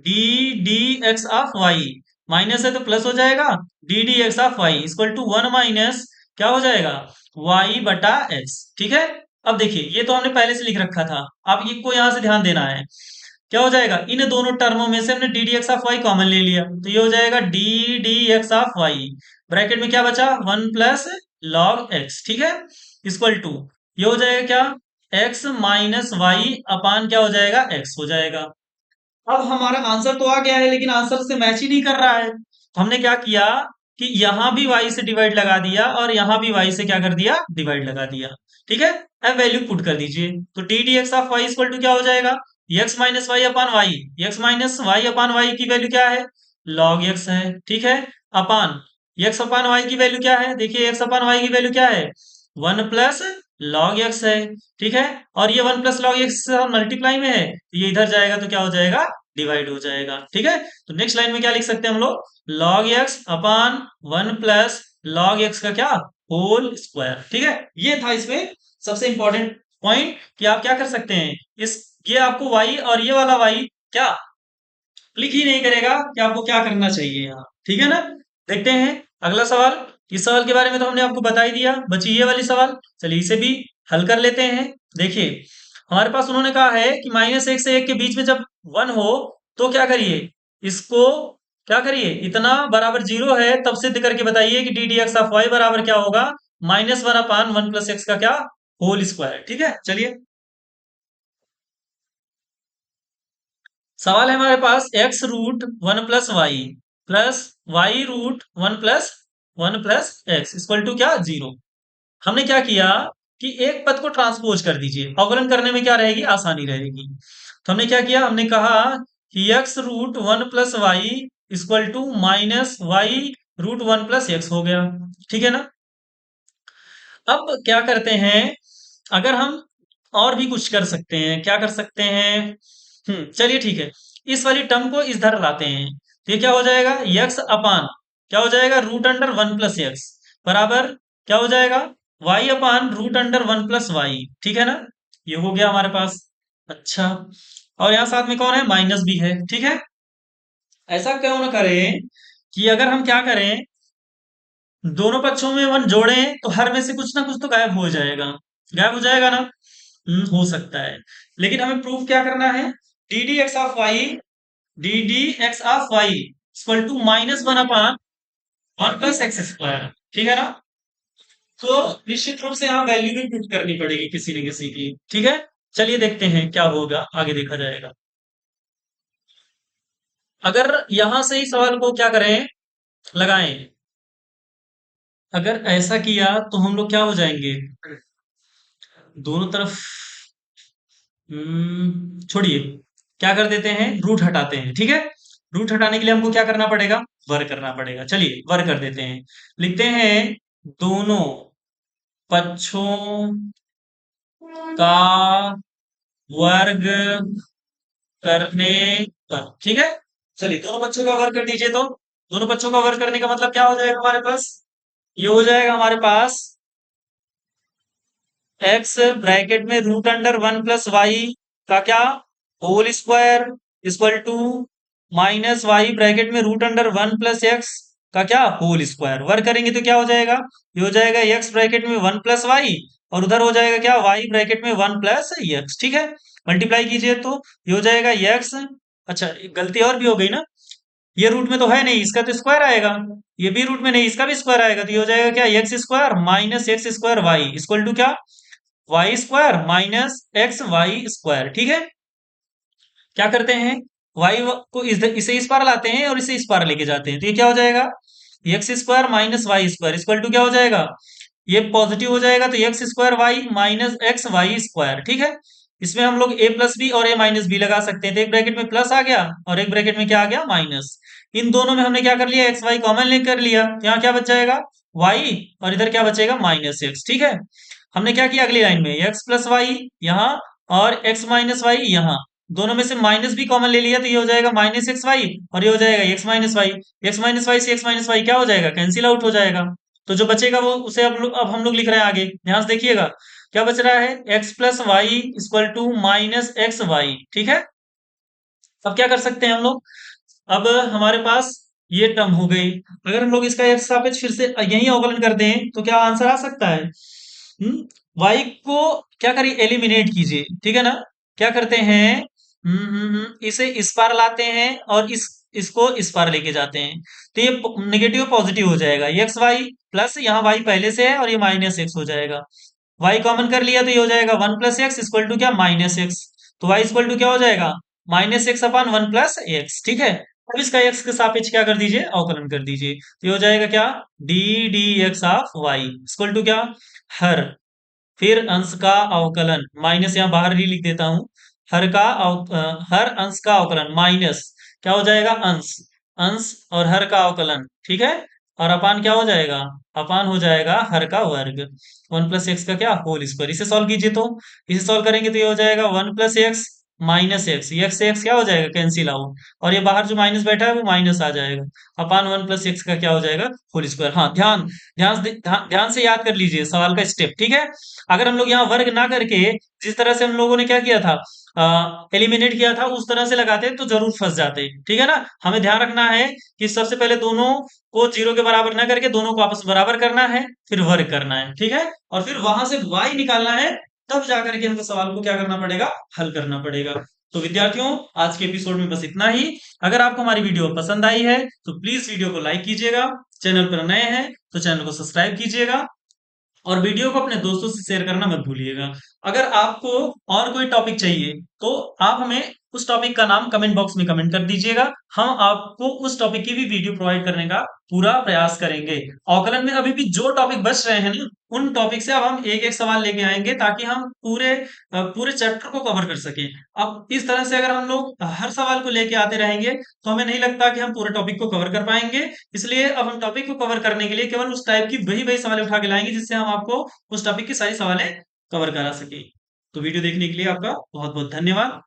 d D x of y, minus है तो प्लस हो जाएगा, D D x of Y equal to 1 minus क्या हो जाएगा, y बटा x, ठीक है। अब देखिए ये तो हमने पहले से लिख रखा था, अब ये को यहां से ध्यान देना है। क्या हो जाएगा, इन दोनों टर्मों में से हमने d D x of y common ले लिया तो ये हो जाएगा D D x of y, bracket में क्या बचा, 1 प्लस लॉग एक्स, ठीक है, इक्वल टू, ये हो जाएगा क्या, एक्स माइनस वाई अपान क्या हो जाएगा, एक्स हो जाएगा। अब हमारा आंसर तो आ गया है लेकिन आंसर से मैच ही नहीं कर रहा है, तो हमने क्या किया कि यहां भी y से डिवाइड लगा दिया और यहां भी y से क्या कर दिया, डिवाइड लगा दिया, ठीक है। अब वैल्यू पुट कर दीजिए तो D D x of Y equal to क्या हो जाएगा, x minus y upon y, x minus y upon y की वैल्यू क्या है, लॉग एक्स है, ठीक है, अपान एक्स अपान वाई की वैल्यू क्या है, देखिए एक्स अपान वाई की वैल्यू क्या है, 1 प्लस लॉग एक्स है, ठीक है। और ये 1 प्लस लॉग एक्स मल्टीप्लाई में है तो ये इधर जाएगा तो क्या हो जाएगा, डिवाइड हो जाएगा, ठीक है। तो नेक्स्ट लाइन में क्या लिख सकते हैं हम लोग, log x अपान 1 प्लस लॉग एक्स का क्या, होल स्क्वायर, ठीक है। ये था इसमें सबसे इंपॉर्टेंट पॉइंट कि आप क्या कर सकते हैं, इस ये आपको y और ये वाला y क्या क्लिक ही नहीं करेगा कि आपको क्या करना चाहिए यहाँ, ठीक है ना। देखते हैं अगला सवाल। इस सवाल के बारे में तो हमने आपको बता ही दिया, बची ये वाली सवाल, चलिए इसे भी हल कर लेते हैं। देखिए हमारे पास उन्होंने कहा है कि -1 से 1 के बीच में जब 1 हो तो क्या करिए, इसको क्या करिए, इतना बराबर 0 है तब सिद्ध करके बताइए कि D D x of y बराबर क्या होगा, -1 अपान 1 प्लस एक्स का क्या, होल स्क्वायर, ठीक है। चलिए सवाल है हमारे पास, x root 1 plus y plus y root 1 plus x equal to क्या, 0। हमने क्या किया कि एक पद को ट्रांसपोज कर दीजिए, अवकलन करने में क्या रहेगी, आसानी रहेगी। तो हमने क्या किया, हमने कहा कि x root 1 plus Y equal to minus y root 1 plus x हो गया, ठीक है ना। अब क्या करते हैं, अगर हम और भी कुछ कर सकते हैं, क्या कर सकते हैं, चलिए ठीक है, इस वाली टर्म को इस धर लाते हैं तो ये क्या हो जाएगा, यक्स अपान क्या हो जाएगा, रूट अंडर 1 प्लस एक्स बराबर क्या हो जाएगा, y upon root under 1 plus Y, ठीक है ना। ये हो गया हमारे पास, अच्छा। और यहाँ साथ में कौन है, माइनस भी है, ठीक है। ऐसा क्यों ना करें कि अगर हम क्या करें, दोनों पक्षों में वन जोड़े तो हर में से कुछ ना कुछ तो गायब हो जाएगा ना। हो सकता है, लेकिन हमें प्रूफ क्या करना है? D D x of y, d D x of Y equal to -1/(1 + x²), ठीक है ना? तो निश्चित रूप से यहाँ वैल्यू भी पुट करनी पड़ेगी किसी न किसी की, ठीक है? चलिए देखते हैं क्या होगा, आगे देखा जाएगा। अगर यहां से ही सवाल को क्या करें, लगाएं। अगर ऐसा किया तो हम लोग क्या हो जाएंगे, दोनों तरफ छोड़िए, क्या कर देते हैं, रूट हटाते हैं, ठीक है? रूट हटाने के लिए हमको क्या करना पड़ेगा, वर्ग करना पड़ेगा। चलिए वर्ग कर देते हैं, लिखते हैं दोनों पक्षों का वर्ग करने पर, ठीक है? चलिए दोनों पक्षों का वर्ग कर दीजिए। तो दोनों पक्षों का वर्ग करने का मतलब क्या हो जाएगा हमारे पास, ये हो जाएगा हमारे पास एक्स ब्रैकेट में √(1 + y) का क्या, whole square equal to -y bracket में √(1 + x) का क्या, होल स्क्वायर। वर्ग करेंगे तो क्या हो जाएगा, ये हो जाएगा x ब्रैकेट में 1 + y, और उधर हो जाएगा क्या, y ब्रैकेट में 1 + x, ठीक है? मल्टीप्लाई कीजिए तो ये हो जाएगा x। अच्छा एक गलती और भी हो गई ना, ये रूट में तो है नहीं, इसका तो स्क्वायर आएगा। ये भी रूट में नहीं, इसका भी स्क्वायर आएगा, तो ये हो जाएगा क्या, x² - x² y equal to क्या, y² - x y², ठीक है? क्या करते हैं, y को इसे इस पार लाते हैं और इसे इस पार लेके जाते हैं, तो ये क्या हो जाएगा, x² - y² इक्वल टू क्या हो जाएगा, ये पॉजिटिव हो जाएगा तो x² y - x y², ठीक है? इसमें हम लोग a प्लस बी और a माइनस बी लगा सकते हैं, तो एक ब्रैकेट में प्लस आ गया और एक ब्रैकेट में क्या आ गया, माइनस। इन दोनों में हमने क्या कर लिया, एक्स वाई कॉमन लेकर लिया, तो यहाँ क्या बच जाएगा, y, और इधर क्या बचेगा, -x, ठीक है? हमने क्या किया अगली लाइन में, x प्लस वाई यहाँ और x माइनस वाई यहाँ, दोनों में से माइनस भी कॉमन ले लिया, तो ये हो जाएगा -xy और ये हो जाएगा x-y। x-y से x-y क्या हो जाएगा, कैंसिल आउट हो जाएगा। तो जो बचेगा वो उसे अब हम लोग लिख रहे हैं आगे, ध्यान से देखिएगा क्या बच रहा है, x plus Y equal to -xy, ठीक है? अब क्या कर सकते हैं हम लोग, अब हमारे पास ये टर्म हो गई। अगर हम लोग इसका x सापेक्ष फिर से यही अवकलन करते हैं तो क्या आंसर आ सकता है, y को क्या करिए, एलिमिनेट कीजिए, ठीक है ना? क्या करते हैं, इसे इस पार लाते हैं और इसको इस पार लेके जाते हैं, तो ये नेगेटिव पॉजिटिव हो जाएगा, एक्स वाई प्लस यहाँ y पहले से है और ये -x हो जाएगा। y कॉमन कर लिया तो ये हो जाएगा 1 + x इक्वल टू क्या, -x। तो y इक्वल टू क्या हो जाएगा, -x/1 + x, ठीक है? अब इसका x के सापेक्ष क्या कर दीजिए, अवकलन कर दीजिए, तो ये हो जाएगा क्या, D D x of Y equal to क्या, हर, फिर अंश का अवकलन, माइनस यहाँ बाहर ही लिख देता हूं, हर अंश का अवकलन माइनस क्या हो जाएगा, अंश, अंश और हर का अवकलन, ठीक है? और अपान क्या हो जाएगा, अपान हो जाएगा हर का वर्ग, 1 + x का क्या, होल स्क्वायर। इसे सॉल्व कीजिए, तो इसे सॉल्व करेंगे तो ये हो जाएगा 1 + x -x, x से x क्या हो जाएगा, कैंसिल आउट, और ये बाहर जो माइनस बैठा है वो माइनस आ जाएगा, अपान 1 + x का क्या हो जाएगा, होल स्क्वायर। हाँ ध्यान ध्यान से याद कर लीजिए सवाल का स्टेप, ठीक है? अगर हम लोग यहाँ वर्ग ना करके जिस तरह से हम लोगों ने क्या किया था, एलिमिनेट किया था, उस तरह से लगाते तो जरूर फंस जाते, ठीक है ना? हमें ध्यान रखना है कि सबसे पहले दोनों को 0 के बराबर ना करके दोनों को आपस में बराबर करना है, फिर वर्ग करना है, ठीक है? और फिर वहां से y निकालना है, तब जाकर के हमें सवाल को क्या करना पड़ेगा, हल करना पड़ेगा। तो विद्यार्थियों आज के एपिसोड में बस इतना ही। अगर आपको हमारी वीडियो पसंद आई है तो प्लीज वीडियो को लाइक कीजिएगा, चैनल पर नए हैं तो चैनल को सब्सक्राइब कीजिएगा, और वीडियो को अपने दोस्तों से शेयर करना मत भूलिएगा। अगर आपको और कोई टॉपिक चाहिए तो आप हमें उस टॉपिक का नाम कमेंट बॉक्स में कमेंट कर दीजिएगा, हम आपको उस टॉपिक की भी वीडियो प्रोवाइड करने का पूरा प्रयास करेंगे। अवकलन में अभी भी जो टॉपिक बच रहे हैं ना, उन टॉपिक से अब हम एक एक सवाल लेके आएंगे ताकि हम पूरे चैप्टर को कवर कर सकें। अब इस तरह से अगर हम लोग हर सवाल को लेके आते रहेंगे तो हमें नहीं लगता कि हम पूरे टॉपिक को कवर कर पाएंगे। इसलिए अब हम टॉपिक को कवर करने के लिए केवल उस टाइप की वही वही सवाल उठा के लाएंगे जिससे हम आपको उस टॉपिक की सारी सवालें कवर करा सके। तो वीडियो देखने के लिए आपका बहुत बहुत धन्यवाद।